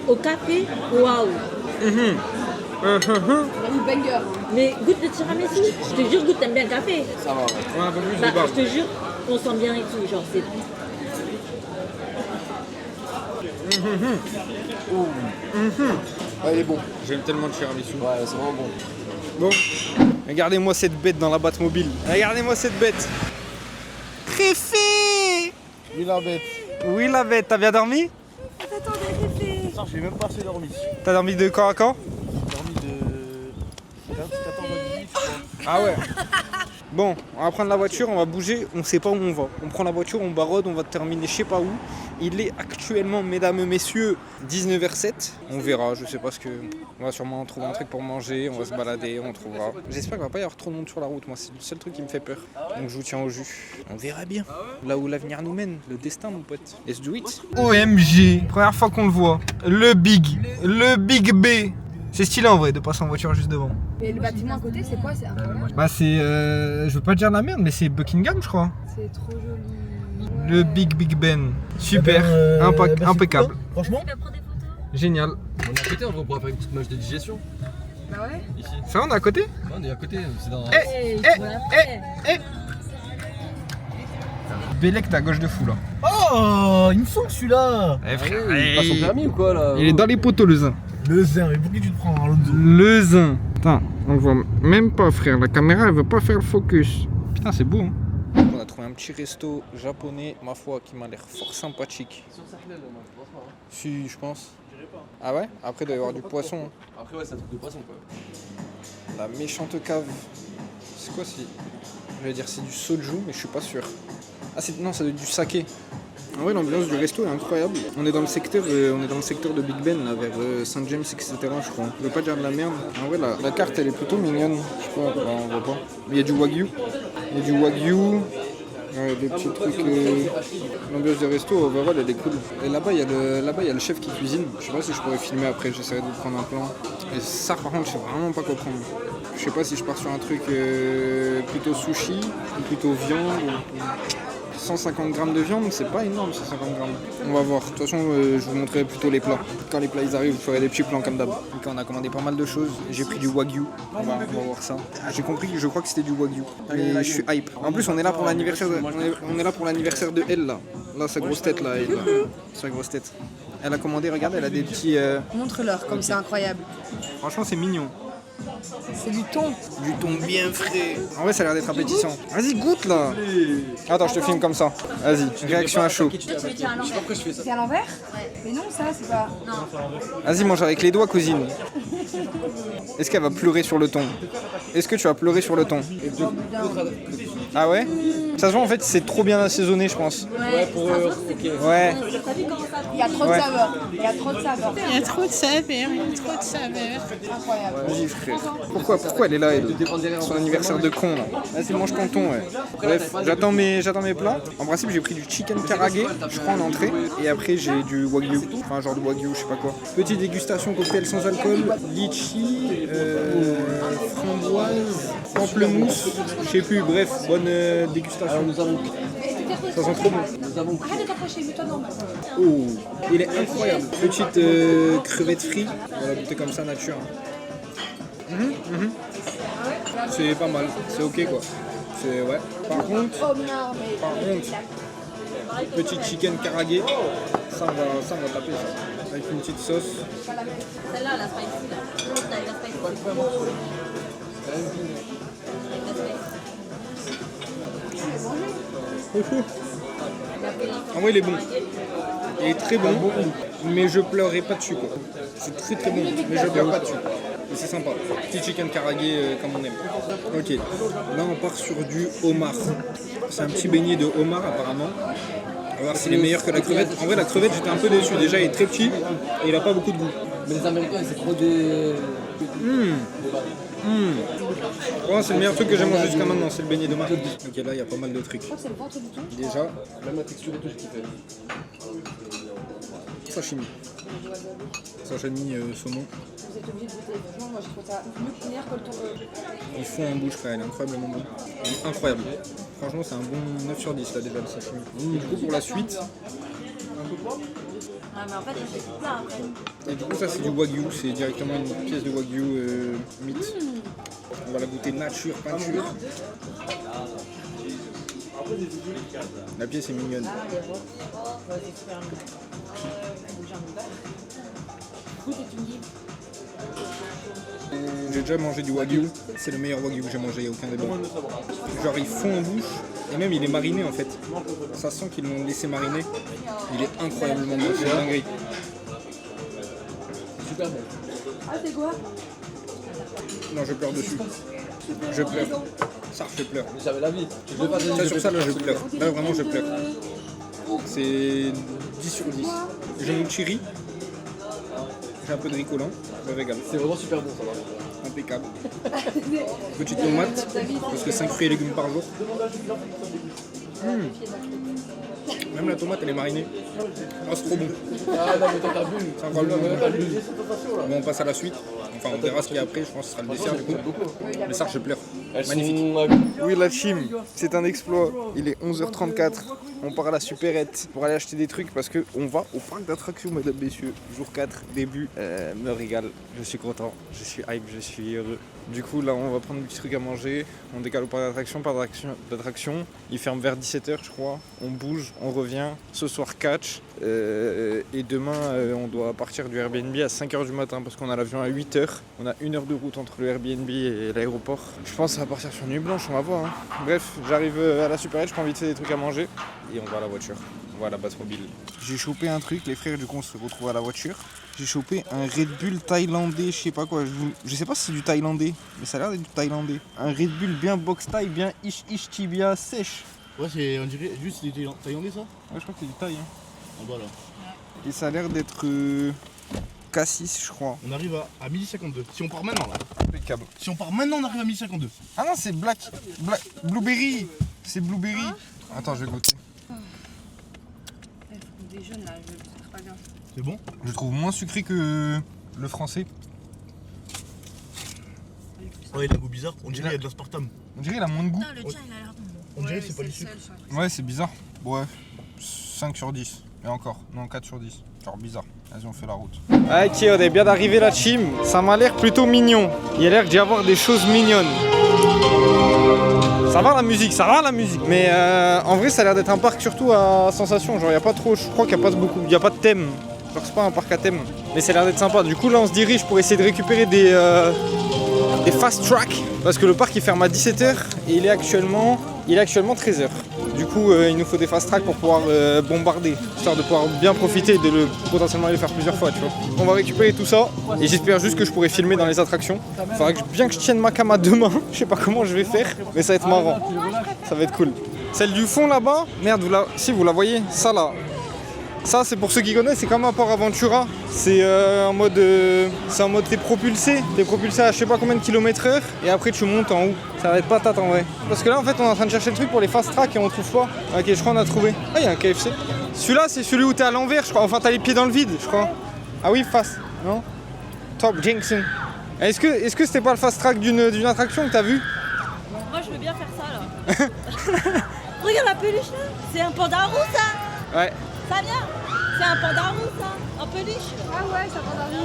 au café, waouh. Mais goûte le tiramisu. Je te jure, goûte, t'aimes bien le café. Ça va, ouais. Ouais, un peu plus de Bah, barbe. je te jure, on sent bien et tout. Genre c'est. Ouais, il est bon. J'aime tellement le tiramisu. Ouais, c'est vraiment bon. Bon, regardez-moi cette bête dans la Batmobile. Regardez-moi cette bête. Réfé. Oui, la bête. Oui la bête, t'as bien dormi? Ça, j'ai même pas assez dormi. T'as dormi de quand à quand? J'ai dormi de 14 à 18, je crois. Ah ouais. Bon, on va prendre la voiture, on va bouger, on sait pas où on va. On prend la voiture, on barode, on va terminer je sais pas où. Il est actuellement, mesdames et messieurs, 19h07. On verra, je sais pas ce que... On va sûrement trouver un truc pour manger, on va se balader, on trouvera. J'espère qu'il va pas y avoir trop de monde sur la route, moi c'est le seul truc qui me fait peur. Donc je vous tiens au jus. On verra bien. Là où l'avenir nous mène, le destin mon pote. Let's do it. OMG, première fois qu'on le voit. Le Big B. C'est stylé en vrai de passer en voiture juste devant. Et le bâtiment à côté, c'est quoi? C'est incroyable. Bah c'est... je veux pas dire la merde, mais c'est Buckingham je crois. C'est trop joli. Le Big Ben. Super, impeccable. Franchement, Génial. On est à côté, en vrai, on pourrait faire une petite match de digestion. Bah ouais. Ici. Ça on est à côté? Ouais, on est à côté, c'est dans. Bélec à gauche de fou là. oh, il me semble celui-là. Eh frère, Il passe son permis ou quoi là? il est dans les poteaux le zin. Le zin, mais pourquoi tu te prends un l'autre dos? Le zin. Putain, on le voit même pas frère, la caméra elle veut pas faire le focus. Putain c'est beau hein. On a trouvé un petit resto japonais, ma foi, qui m'a l'air fort sympathique. Sur Saclay, là, moi, je pense pas. Hein. Si, je pense. Ah ouais? Après il doit y avoir du poisson. Après, ouais, c'est un truc de poisson quoi. La méchante cave. C'est quoi si... Je vais dire c'est du soju mais je suis pas sûr. Ah non, ça doit être du saké. En vrai l'ambiance du resto est incroyable. On est dans le secteur, de Big Ben là, vers Saint James etc. je crois. Je veux pas dire de la merde. En vrai la carte elle est plutôt mignonne. Je sais pas, on voit pas. Mais il y a du wagyu. Des petits trucs. L'ambiance du resto overall elle est cool. Et là-bas il y a le chef qui cuisine. Je sais pas si je pourrais filmer après, j'essaierai de prendre un plan. Et ça par contre je sais vraiment pas quoi prendre. Je sais pas si je pars sur un truc plutôt sushi ou plutôt viande. 150 grammes de viande, c'est pas énorme 150 grammes. On va voir. De toute façon, je vous montrerai plutôt les plats. Quand les plats ils arrivent, je ferai des petits plans comme d'hab. Donc on a commandé pas mal de choses. J'ai pris du wagyu. On va voir ça. J'ai compris, je crois que c'était du wagyu. Mais je suis hype. En plus, on est là pour l'anniversaire de... On est là pour l'anniversaire de elle là. Là, sa grosse tête là. Elle, là. Sa grosse tête. Elle a commandé, regarde, elle a des petits... Montre-leur, comme c'est incroyable. Franchement, c'est mignon. C'est du thon. Du thon bien frais. En vrai, ça a l'air d'être appétissant. Vas-y, goûte là. Attends, je te filme comme ça. Vas-y, réaction à chaud. C'est à l'envers? Mais non, ça, c'est pas. Vas-y, mange avec les doigts, cousine. Est-ce qu'elle va pleurer sur le thon? Est-ce que tu vas pleurer sur le thon? Ah ouais? Ça se voit, en fait, c'est trop bien assaisonné, je pense. Ouais, pour eux, ok. Ouais. Il y a trop de saveur. Il y a trop de saveur. Il y a trop de saveur. Incroyable. Vas-y, frère. Pourquoi elle est là, elle? Son anniversaire de con, là. Vas-y, mange ton thon, ouais. Bref, j'attends mes plats. En principe, j'ai pris du chicken karage, je crois, en entrée. Et après, j'ai du wagyu. Enfin, un genre de wagyu, je sais pas quoi. Petite dégustation cocktail sans alcool. Litchi, framboise, pamplemousse. Je sais plus, bref, bonne dégustation. Alors nous avons... Ça sent trop bon. Nous avons... Oh, il est incroyable. Petite crevette frite. On va goûter comme ça, nature. C'est pas mal, c'est ok quoi. C'est ouais. Par contre, petit chicken karage, ça on va taper ça. Avec une petite sauce. Celle-là, la spicy, là. L'autre, là, la spicy. En vrai, il est bon. Il est très bon, mais je pleurerai pas dessus quoi. C'est très très bon, mais je pleure pas dessus. Mais c'est sympa. Petit chicken karage comme on aime. Ok, là on part sur du homard. C'est un petit beignet de homard apparemment. On va voir s'il est meilleur que la crevette. En vrai, la crevette, j'étais un peu déçu. Déjà, il est très petit et il a pas beaucoup de goût. Mais les Américains, c'est trop des... Ouais, c'est le meilleur truc que j'ai mangé jusqu'à maintenant, c'est le beignet de homard. Ok, là il y a pas mal de trucs. Déjà, Même la texture et tout, je kiffe. sashimi. Sashimi saumon. Vous êtes obligé de goûter. Franchement, moi, je trouve ça meilleur que le thon. Il fond en bouche quand même, incroyablement bon. Il est incroyable. Franchement, c'est un bon 9 sur 10 là déjà le sashimi. Et du coup, pour la suite, Ah, mais en fait, c'est tout plat après. et du coup, ça c'est du wagyu, c'est directement une pièce de wagyu meat. On va la goûter nature, peinture. La pièce est mignonne. J'ai déjà mangé du wagyu, c'est le meilleur wagyu que j'ai mangé, il n'y a aucun débat. Genre il fond en bouche et même il est mariné en fait. Ça sent qu'ils l'ont laissé mariner. Il est incroyablement bon, c'est dinguerie. Super bon. Ah, c'est quoi? Non, je pleure dessus. Je pleure. Ça, je pleure. Mais j'avais la vie. Je vais pas Ça donner sur ça, là je pleure. Là vraiment je pleure. C'est 10 sur 10. J'ai mon chiri. J'ai un peu de riz collant. Je me régale. C'est vraiment super bon, ça va. Impeccable. Petite tomate, parce que 5 fruits et légumes par jour. Même la tomate elle est marinée. Oh, c'est trop bon. Ah non, mais toi t'as bu. C'est incroyablement bon. T'as bu. Bon, on passe à la suite. Enfin, on verra ce qu'il y a après. Je pense que ce sera le dessert du coup. Mais ça, je pleure. Magnifique. Oui, la team, c'est un exploit. Il est 11h34. On part à la supérette pour aller acheter des trucs parce qu'on va au parc d'attractions, mesdames, messieurs. Jour 4, début. Me régale. Je suis content. Je suis hype. Je suis heureux. Du coup, là, on va prendre des petits trucs à manger. On décale au parc d'attractions. Il ferme vers 17h, je crois. On bouge, on revient. Ce soir, catch. Et demain, on doit partir du Airbnb à 5h du matin parce qu'on a l'avion à 8h. On a 1 heure de route entre le Airbnb et l'aéroport. Je pense que ça va partir sur Nuit Blanche, on va voir. Hein. Bref, j'arrive à la supérette, je prends vite fait des trucs à manger et on va à la voiture. On va à la Batmobile. J'ai chopé un truc, les frères du coup on se retrouve à la voiture. J'ai chopé un Red Bull thaïlandais, je sais pas quoi. Je sais pas si c'est du thaïlandais, mais ça a l'air d'être du thaïlandais. Un Red Bull bien box thaï, bien ish tibia sèche. Ouais, c'est, on dirait juste c'est du thaïlandais ça? Ouais, je crois que c'est du thaï. Hein. En bas là. Et ça a l'air d'être Cassis, je crois. On arrive à 12h52. Si on part maintenant là. Impeccable. Si on part maintenant, on arrive à 12h52. Ah non, c'est Blueberry. C'est Blueberry. Attends, je vais goûter. Des jeunes là, je trouve pas bien. C'est bon? Je trouve moins sucré que le français. Ouais, il a un goût bizarre. On dirait qu'il y a de l'aspartame. On dirait qu'il a moins de goût. Le tien, il a l'air bon. On dirait que c'est pas du sucre. Ouais, c'est bizarre. Ouais, 5 sur 10. Et encore, non, 4 sur 10. Genre bizarre. Vas-y, on fait la route. Ok, on est bien d'arriver la team. Ça m'a l'air plutôt mignon. Il y a l'air d'y avoir des choses mignonnes. Ça va la musique, ça va la musique. Mais en vrai, ça a l'air d'être un parc surtout à sensation. Genre, il n'y a pas trop, je crois qu'il n'y a pas beaucoup, il n'y a pas de thème. Genre c'est pas un parc à thème, mais ça a l'air d'être sympa. Du coup là on se dirige pour essayer de récupérer des fast tracks. Parce que le parc il ferme à 17h et il est actuellement 13h. Du coup il nous faut des fast tracks pour pouvoir bombarder, histoire de pouvoir bien profiter et de potentiellement aller le faire plusieurs fois, tu vois. On va récupérer tout ça et j'espère juste que je pourrai filmer dans les attractions. Faudra bien que je tienne ma cam à deux mains, je sais pas comment je vais faire, mais ça va être marrant. Ça va être cool. Celle du fond là-bas, merde, vous la voyez, ça là. Ça c'est pour ceux qui connaissent, c'est comme un Port Aventura. C'est en mode t'es propulsé à je sais pas combien de km/h et après tu montes en haut. Ça va être patate en vrai. Parce que là en fait on est en train de chercher le truc pour les fast tracks et on trouve pas. Ok, je crois qu'on a trouvé. Ah, il y a un KFC. Celui-là c'est celui où t'es à l'envers, je crois. Enfin t'as les pieds dans le vide, je crois. Ah oui, fast, non? Top Jackson. Est-ce que c'était pas le fast track d'une attraction que t'as vu? Moi je veux bien faire ça là. Regarde la peluche là, c'est un panda roux ça. Ouais. Fabien, c'est un panda roux ça, en peluche. Ah ouais, ça va dans la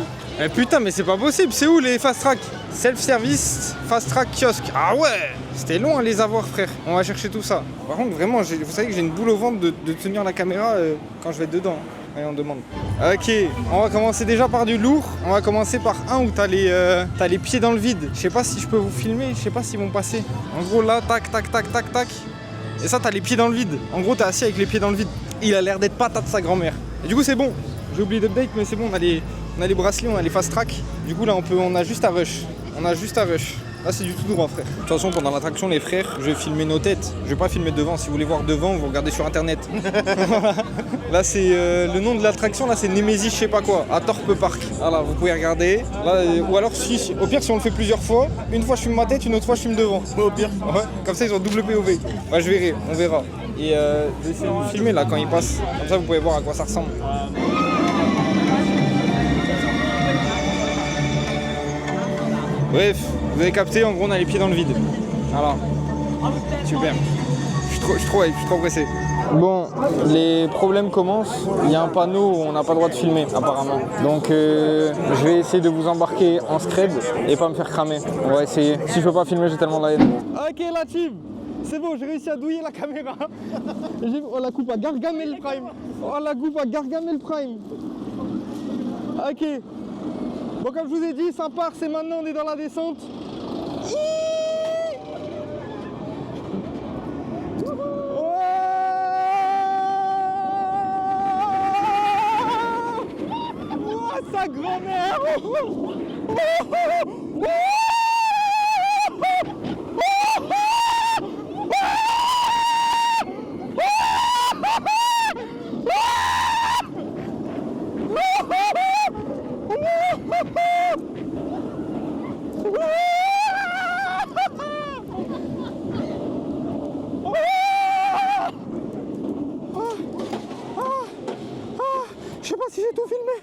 Eh putain, mais c'est pas possible, c'est où les fast track? Self-service, fast track kiosque. Ah ouais, c'était long à les avoir, frère. On va chercher tout ça. Par contre, vraiment, vous savez que j'ai une boule au ventre de tenir la caméra quand je vais être dedans. Allez, on demande. Ok, on va commencer déjà par du lourd. On va commencer par un où t'as les pieds dans le vide. Je sais pas si je peux vous filmer, je sais pas s'ils vont passer. En gros, là, tac, tac, tac, tac, tac. Et ça, t'as les pieds dans le vide. En gros, t'es assis avec les pieds dans le vide. Il a l'air d'être patate sa grand-mère. Et du coup, c'est bon. J'ai oublié d'update, mais c'est bon. On a les bracelets, on a les fast track. Du coup, là, on a juste à rush. Là, c'est du tout droit, frère. De toute façon, pendant l'attraction, les frères, je vais filmer nos têtes. Je vais pas filmer devant. Si vous voulez voir devant, vous regardez sur internet. Là, c'est le nom de l'attraction. Là, c'est Nemesis, je sais pas quoi, à Thorpe Park. Voilà, vous pouvez regarder. Là, ou alors, au pire, si on le fait plusieurs fois, une fois je filme ma tête, une autre fois je filme devant. Au pire. Ouais, comme ça, ils ont double POV. Ouais, je verrai, on verra. Et je vais essayer de vous filmer là quand il passe. Comme ça, vous pouvez voir à quoi ça ressemble. Bref, vous avez capté, en gros on a les pieds dans le vide. Voilà. Super. Je suis trop pressé. Bon, les problèmes commencent. Il y a un panneau où on n'a pas le droit de filmer apparemment. Donc je vais essayer de vous embarquer en scred et pas me faire cramer. On va essayer. Si je peux pas filmer, j'ai tellement de la haine. Ok la team, c'est bon, j'ai réussi à douiller la caméra. On la coupe à Gargamel Prime. Ok. Bon, comme je vous ai dit, ça part, c'est maintenant, on est dans la descente. Oh, sa grand-mère. Je sais pas si j'ai tout filmé.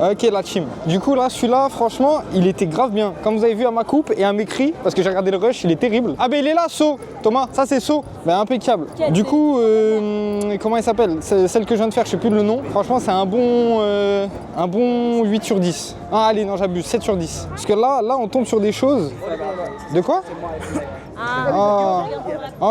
Ok la team. Du coup là, celui-là, franchement, il était grave bien. Comme vous avez vu à ma coupe et à mes cris, parce que j'ai regardé le rush, il est terrible. Ah ben il est là, So. Thomas, ça c'est So. Ben impeccable. Du coup, comment il s'appelle? Celle que je viens de faire, je sais plus le nom. Franchement, c'est un bon 8 sur 10. Ah allez, non j'abuse, 7 sur 10. Parce que là, on tombe sur des choses. De quoi? Ah,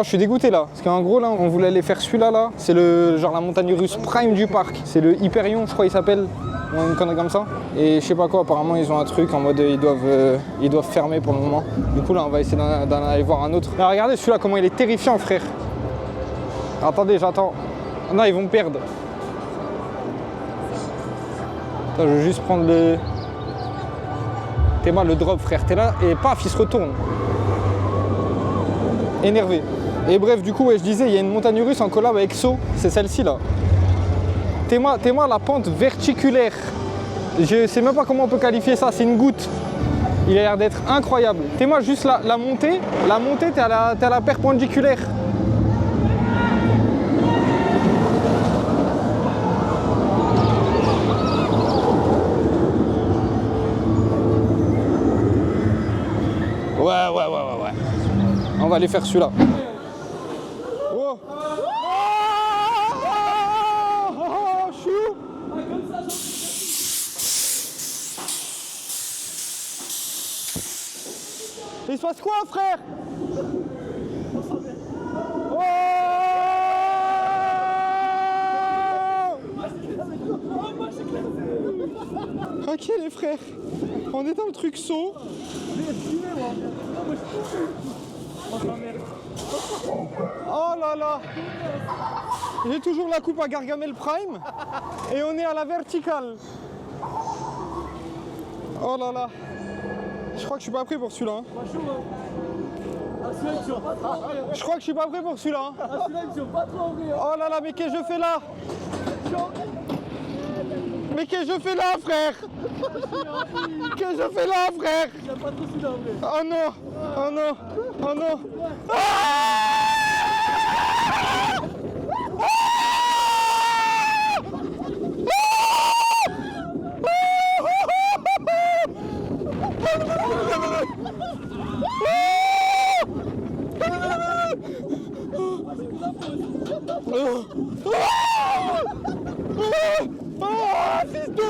je suis dégoûté là. Parce qu'en gros là, on voulait aller faire celui-là là. C'est genre la montagne russe prime du parc. C'est le Hyperion, je crois il s'appelle. Une connerie comme ça. Et je sais pas quoi, apparemment ils ont un truc en mode ils doivent fermer pour le moment. Du coup là on va essayer d'en aller voir un autre. Mais regardez celui-là comment il est terrifiant frère. Attendez, j'attends. Non, ils vont me perdre. Attends, je veux juste prendre le... T'es mal le drop frère, t'es là et paf il se retourne. Énervé. Et bref du coup ouais, je disais il y a une montagne russe en collab avec So, c'est celle-ci là. T'es-moi la pente verticulaire. Je sais même pas comment on peut qualifier ça, c'est une goutte. Il a l'air d'être incroyable. T'es-moi juste la montée, t'es à la perpendiculaire. Ouais. On va aller faire celui-là. Oh. Il se passe quoi, frère? Oh! Ok les frères, on est dans le truc saut. Oh là là. J'ai toujours la coupe à Gargamel Prime et on est à la verticale. Oh là là. Je crois que je suis pas prêt pour celui-là. Hein. Je crois que je suis pas prêt pour celui-là. Hein. Oh là là, mais qu'est-ce que je fais là? Mais qu'est-ce que je fais là, frère? Qu'est-ce que je fais là, frère? Oh non. Oh non. Oh non. Fils de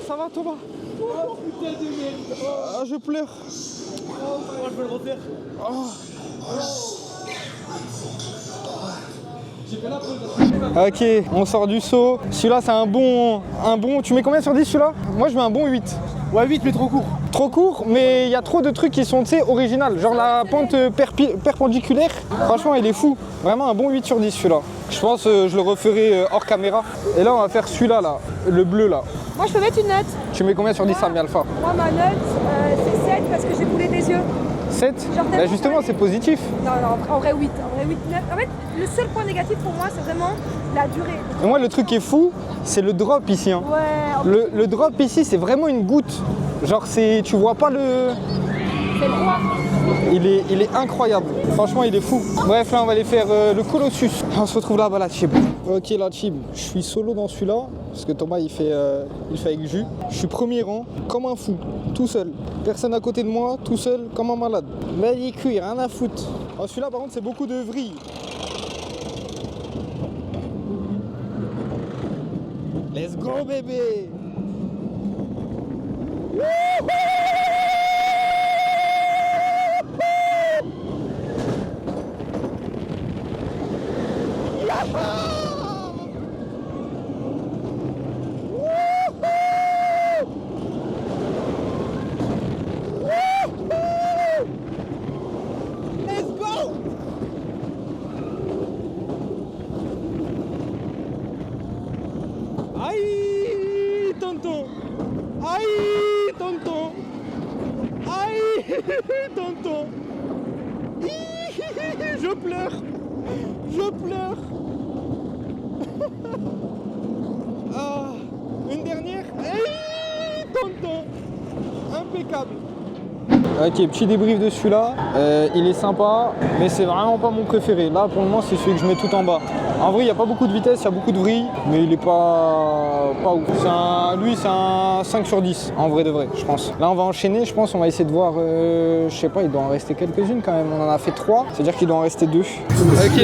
Ça va Thomas? Ah, je pleure. Moi je vais le refaire. Ok, on sort du saut. Celui-là c'est un bon... Tu mets combien sur 10 celui-là? Moi je mets un bon 8. Ouais 8 mais trop court. Trop court, mais il y a trop de trucs qui sont, tu sais, original. Genre la pente perpendiculaire, franchement il est fou. Vraiment un bon 8 sur 10 celui-là. Je pense je le referai hors caméra. Et là on va faire celui-là, là, le bleu là. Moi, je peux mettre une note. Tu mets combien sur 10 Sami Alpha? Moi, ma note, c'est 7 parce que j'ai coulé des yeux. 7? Bah justement c'est positif. Non, en vrai 8. En vrai 8, 9. En fait, le seul point négatif pour moi, c'est vraiment la durée. Et moi le truc qui est fou, c'est le drop ici. Hein. Ouais. Le drop ici, c'est vraiment une goutte. Genre tu vois pas le... C'est droit. Il est incroyable. Franchement, il est fou. Bref, là, on va aller faire le Colossus. On se retrouve là-bas, la Chib. Ok, la Chib. Je suis solo dans celui-là. Parce que Thomas, il fait avec jus. Je suis premier rang, comme un fou. Tout seul. Personne à côté de moi, tout seul, comme un malade. Là, il est cuit, rien à foutre. Alors, celui-là, par contre, c'est beaucoup de vrille. Let's go, bébé! Let's go! Aïe, tonton! Aïe, tonton! Aïe, tonton! Je pleure! Je pleure! Ah, une dernière? Aïe, tonton! Impeccable! Ok, petit débrief de celui-là. Il est sympa, mais c'est vraiment pas mon préféré. Là, pour le moment, c'est celui que je mets tout en bas. En vrai, il n'y a pas beaucoup de vitesse, il y a beaucoup de vrille, mais il est pas ouf. Lui, c'est un 5 sur 10, en vrai de vrai, je pense. Là, on va enchaîner, je pense, on va essayer de voir, je sais pas, il doit en rester quelques-unes quand même. On en a fait 3, c'est-à-dire qu'il doit en rester 2. Ok,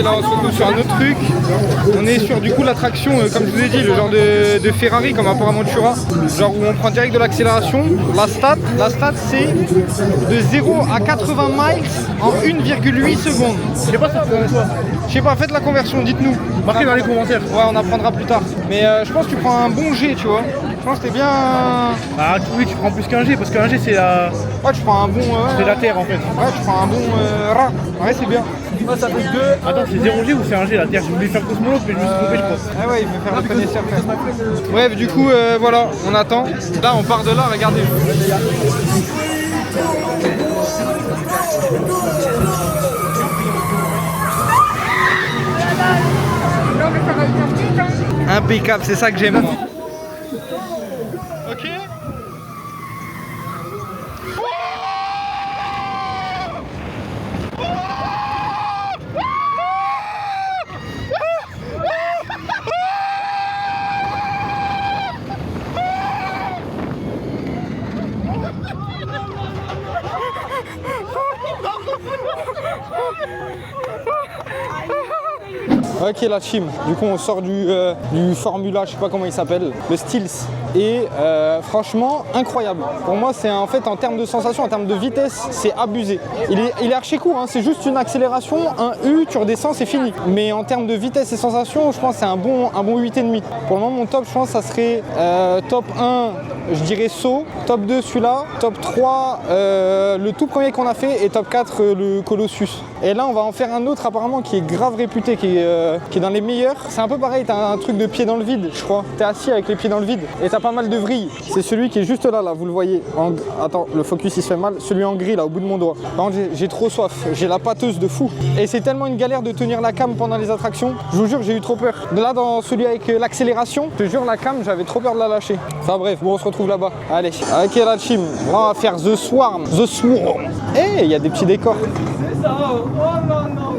là, on se retrouve sur un autre truc. On est sur, du coup, l'attraction, comme je vous ai dit, le genre de Ferrari, comme à Port Aventura. Genre où on prend direct de l'accélération. La stat, c'est de 0 à 80 miles en 1,8 secondes. Je sais pas ça fait quoi. Je sais pas, faites la conversion, dites-nous. Marquez dans les commentaires. Ouais, on apprendra plus tard. Mais je pense que tu prends un bon G, tu vois. Je pense que t'es bien... Ah oui, tu prends plus qu'un G, parce qu'un G c'est la... Ouais, tu prends un bon... c'est la terre en fait. Ouais, tu prends un bon rat. Ouais, c'est bien. Ah, ça fait 2. Attends, c'est 0 G ou c'est un G la terre? Je voulais faire cosmonaute, mais je me suis trompé, je crois. Ah ouais, il veut faire le connaisseur. Bref, du coup, voilà, on attend. Là, on part de là, regardez. Impeccable, c'est ça que j'aime. Ok. Ok la team, du coup on sort du Formula, je sais pas comment il s'appelle, le Steels. et franchement incroyable. Pour moi c'est en fait en termes de sensation, en termes de vitesse, c'est abusé. Il est archi court, hein, c'est juste une accélération, un U, tu redescends, c'est fini. Mais en termes de vitesse et sensation, je pense que c'est un bon 8,5. Pour le moment mon top, je pense ça serait top 1, je dirais saut, top 2 celui-là, top 3 le tout premier qu'on a fait et top 4 le Colossus. Et là on va en faire un autre apparemment qui est grave réputé, qui est dans les meilleurs. C'est un peu pareil, t'as un truc de pied dans le vide je crois. T'es assis avec les pieds dans le vide et t'as pas mal de vrilles. C'est celui qui est juste là, vous le voyez. Attends, le focus il se fait mal. Celui en gris là au bout de mon doigt. Par contre j'ai trop soif, j'ai la pâteuse de fou. Et c'est tellement une galère de tenir la cam pendant les attractions. Je vous jure j'ai eu trop peur. Là dans celui avec l'accélération, je te jure la cam j'avais trop peur de la lâcher. Enfin bref, bon on se retrouve là-bas. Allez, ok la team, on va faire The Swarm. The Swarm. Eh, il y a des petits décors. C'est ça, oh non, non.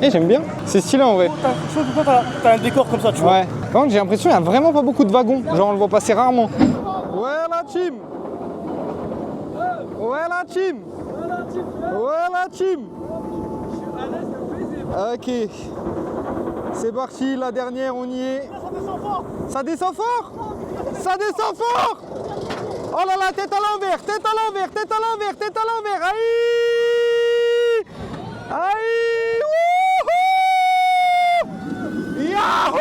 Eh, j'aime bien, c'est stylé en vrai. Je sais pas pourquoi t'as un décor comme ça, tu vois. Ouais, par contre j'ai l'impression qu'il n'y a vraiment pas beaucoup de wagons. Genre on le voit passer rarement. Ouais la team. Ouais la team. Ouais la team. Ok. C'est parti, la dernière, on y est. Ça descend fort. Ça descend fort. Oh là là, tête à l'envers, tête à l'envers, tête à l'envers, tête à l'envers. Aïe. Aïe. Wouhou. Yahoo.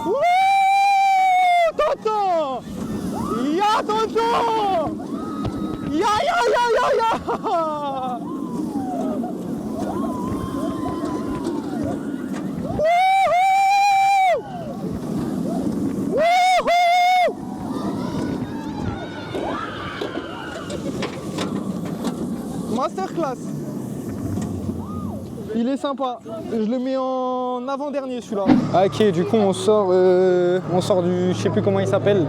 Wouh. Tonton. Ya tonton. Ya ya ya ya ya. Masterclass. Il est sympa. Je le mets en avant-dernier celui-là. Ok, du coup on sort du, je sais plus comment il s'appelle.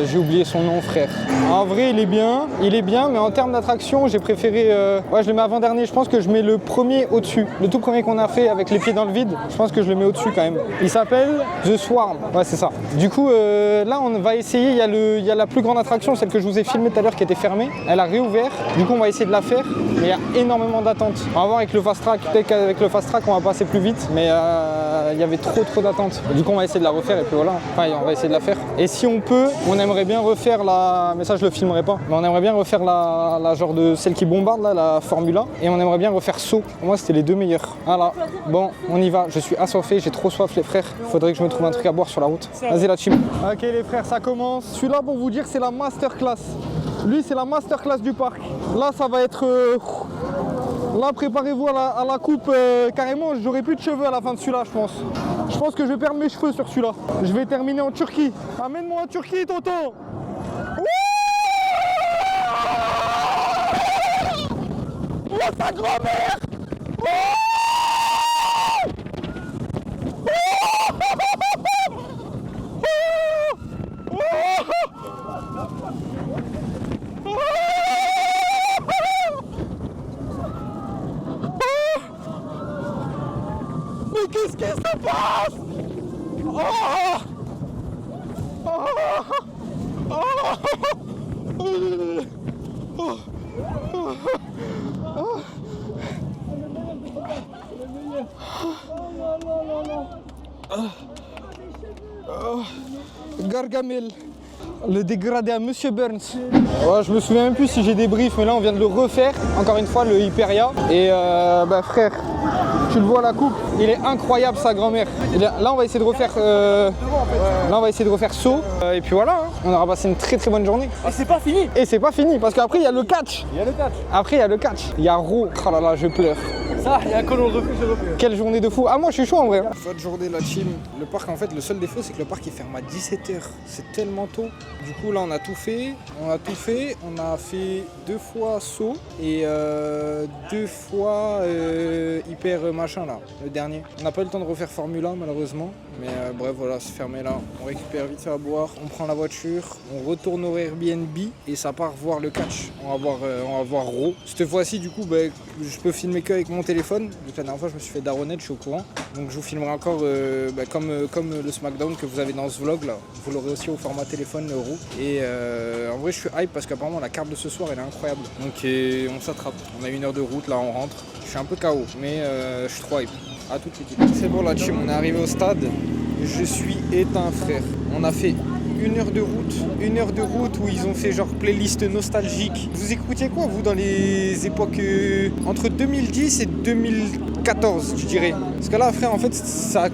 J'ai oublié son nom, frère. En vrai il est bien, mais en termes d'attraction j'ai préféré, ouais je le mets avant-dernier. Je pense que je mets le premier au-dessus. Le tout premier qu'on a fait avec les pieds dans le vide, je pense que je le mets au-dessus quand même. Il s'appelle The Swarm. Ouais c'est ça. Du coup là on va essayer, il y a la plus grande attraction, celle que je vous ai filmée tout à l'heure qui était fermée. Elle a réouvert. Du coup on va essayer de la faire, mais il y a énormément d'attentes. On va voir avec le fast track, peut-être qu'avec le fast track on va passer plus vite, mais il y avait trop d'attentes. Du coup on va essayer de la refaire et puis voilà. Enfin on va essayer de la faire. Et si on peut, on aimerait bien refaire la, mais ça je le filmerai pas, mais on aimerait bien refaire la genre de celle qui bombarde là, la Formule 1, et on aimerait bien refaire saut. Pour moi c'était les deux meilleurs. Voilà, bon on y va, je suis assoiffé, j'ai trop soif les frères. Faudrait que je me trouve un truc à boire sur la route. Vas-y la team. Ok les frères, ça commence. Celui-là pour vous dire c'est la masterclass. Lui c'est la masterclass du parc. Là ça va être là préparez-vous à la coupe. Carrément j'aurai plus de cheveux à la fin de celui-là je pense. Je pense que je vais perdre mes cheveux sur celui-là. Je vais terminer en Turquie. Amène-moi en Turquie tonton. Oh sa grand-mère. Mais qu'est-ce qui se passe? Gargamel, le dégradé à Monsieur Burns. Ouais, je me souviens même plus si j'ai des briefs, mais là on vient de le refaire. Encore une fois, le Hyperia. Et bah frère, tu le vois la coupe, il est incroyable sa grand-mère. Là on va essayer de refaire là on va essayer de refaire saut. Et puis voilà, hein. On aura passé une très bonne journée. Et c'est pas fini. Et c'est pas fini parce qu'après il y a le catch. Il y a le catch. Après il y a le catch. Il y a Raw. Oh là là, je pleure. Ça, il y a un colon de refus, je refuse. Quelle journée de fou. Ah moi je suis chaud en vrai. Bonne journée la team. Le parc en fait, le seul défaut c'est que le parc il ferme à 17h. C'est tellement tôt. Du coup là on a tout fait. On a fait 2 fois saut et 2 fois hyper machin là, le dernier. On n'a pas eu le temps de refaire Formule 1 malheureusement. Mais bref voilà, c'est fermé là. On récupère vite fait à boire, on prend la voiture, on retourne au Airbnb et ça part voir le catch. On va voir Raw. Cette fois-ci du coup je peux filmer qu'avec mon téléphone. Donc la dernière fois je me suis fait daronner, je suis au courant. Donc je vous filmerai encore comme le SmackDown que vous avez dans ce vlog là. Vous l'aurez aussi au format téléphone le Raw. Et en vrai je suis hype parce qu'apparemment la carte de ce soir elle est incroyable. Donc on s'attrape. On a 1 heure de route là, on rentre. Je suis un peu KO mais je suis trop hype. à toute l'équipe. C'est bon la team, on est arrivé au stade. Je suis éteint frère. On a fait 1 heure de route où ils ont fait genre playlist nostalgique. Vous écoutiez quoi vous dans les époques entre 2010 et 2014 je dirais? Parce que là frère en fait ça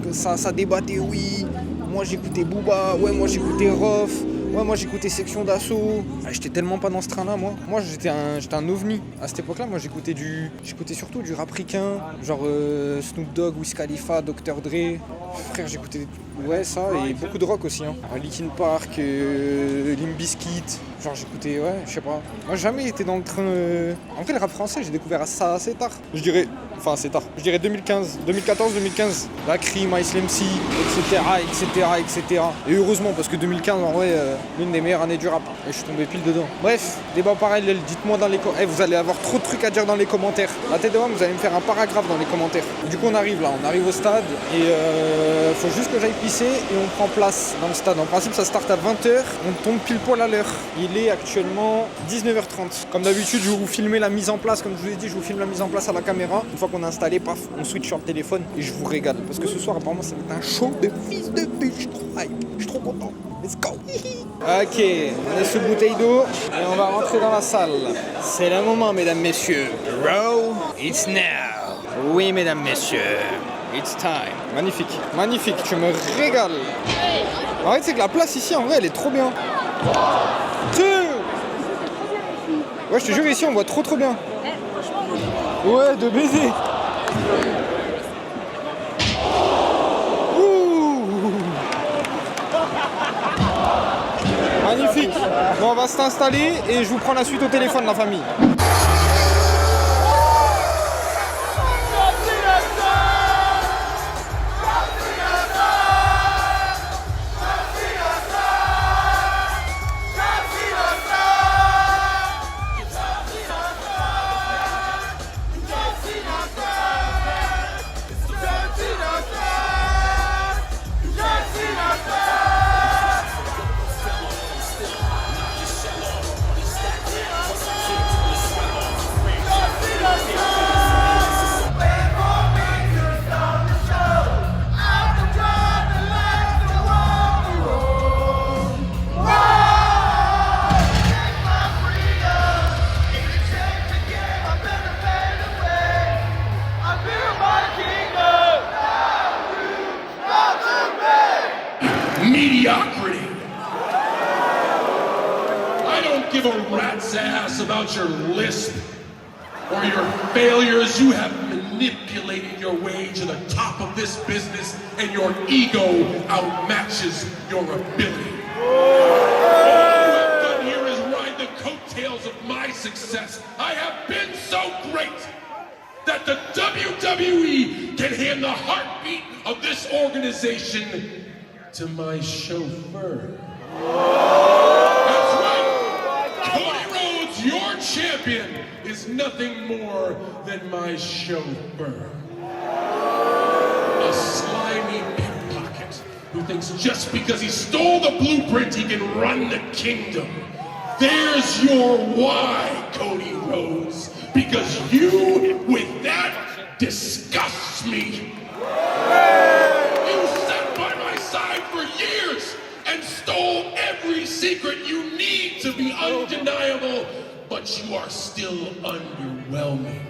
débattait, oui. Moi j'écoutais Booba, ouais moi j'écoutais Rof, ouais moi j'écoutais Section d'Assaut. Ah, j'étais tellement pas dans ce train-là moi. Moi j'étais un ovni. À cette époque-là, moi j'écoutais surtout du rap ricain, genre Snoop Dogg, Wiz Khalifa, Dr Dre. Frère j'écoutais ça et beaucoup de rock aussi. Hein. Linkin Park, Limp Bizkit. Genre j'écoutais, je sais pas. Moi j'ai jamais été dans le train. En fait le rap français j'ai découvert ça assez tard. Je dirais 2015, 2014-2015. La Crime, Ice MC, etc. Et heureusement parce que 2015 en vrai, l'une des meilleures années du rap. Et je suis tombé pile dedans. Bref, débat parallèle, dites-moi dans les commentaires. Vous allez avoir trop de trucs à dire dans les commentaires. La tête de moi, vous allez me faire un paragraphe dans les commentaires. Du coup on arrive au stade et faut juste que j'aille pisser et on prend place dans le stade. En principe ça start à 20h, on tombe pile poil à l'heure. Il est actuellement 19h30. Comme d'habitude je vais vous filmer la mise en place, comme je vous ai dit, je vous filme la mise en place à la caméra. Une fois qu'on a installé, paf, on switch sur le téléphone et je vous régale. Parce que ce soir apparemment ça va être un show de fils de pute, je suis trop hype, je suis trop content. Let's go. Ok, on est sous bouteille d'eau et on va rentrer dans la salle. C'est le moment mesdames, messieurs. Row, it's now. Oui mesdames, messieurs. It's time. Magnifique, tu me régales. En fait, c'est que la place ici, en vrai, elle est trop bien. Ouais, je te jure, ici, on voit trop bien. Ouais, de baiser. Ouh. Magnifique. Bon, on va s'installer et je vous prends la suite au téléphone, la famille. Mediocrity. I don't give a rat's ass about your lisp or your failures. You have manipulated your way to the top of this business and your ego outmatches your ability. All you have done here is ride the coattails of my success. I have been so great that the WWE can hand the heartbeat of this organization to my chauffeur. That's right. Cody Rhodes, your champion, is nothing more than my chauffeur. A slimy pickpocket who thinks just because he stole the blueprint he can run the kingdom. There's your why, Cody Rhodes. Because you, with that, disgusts me. You sat by my side for years and stole every secret you need to be undeniable, but you are still underwhelming.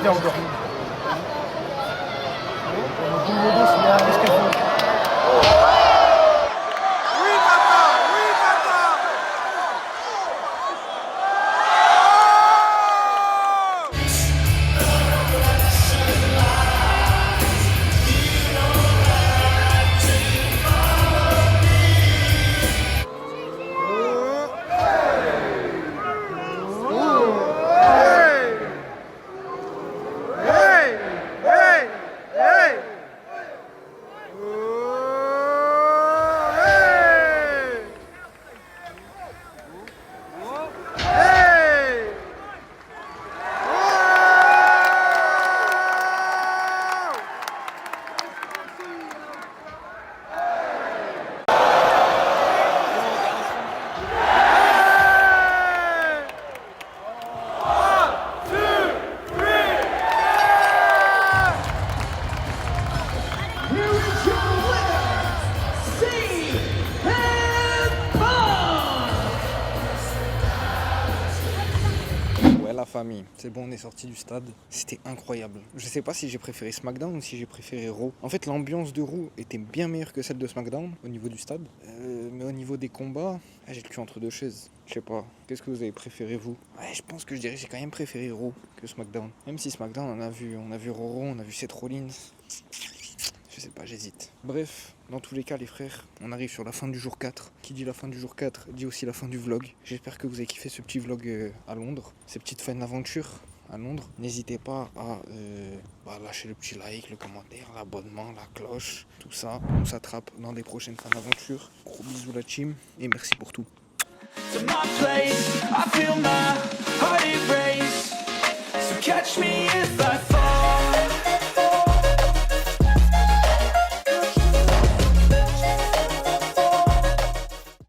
raté encore. Qu'est-ce qu'elle fait? La famille, c'est bon, on est sorti du stade. C'était incroyable. Je sais pas si j'ai préféré SmackDown ou si j'ai préféré Raw. En fait, l'ambiance de Raw était bien meilleure que celle de SmackDown au niveau du stade. Mais au niveau des combats, j'ai le cul entre deux chaises. Je sais pas. Qu'est-ce que vous avez préféré, vous? Ouais, je pense que je dirais que j'ai quand même préféré Raw que SmackDown. Même si SmackDown, on a vu Raw, on a vu Seth Rollins. Je sais pas, j'hésite. Bref, dans tous les cas, les frères, on arrive sur la fin du jour 4. Qui dit la fin du jour 4 dit aussi la fin du vlog. J'espère que vous avez kiffé ce petit vlog à Londres, ces petites fins d'aventure à Londres. N'hésitez pas à lâcher le petit like, le commentaire, l'abonnement, la cloche, tout ça. On s'attrape dans des prochaines fins d'aventure. Gros bisous la team et merci pour tout. To my place, I feel my heart erase. So catch me if I fall.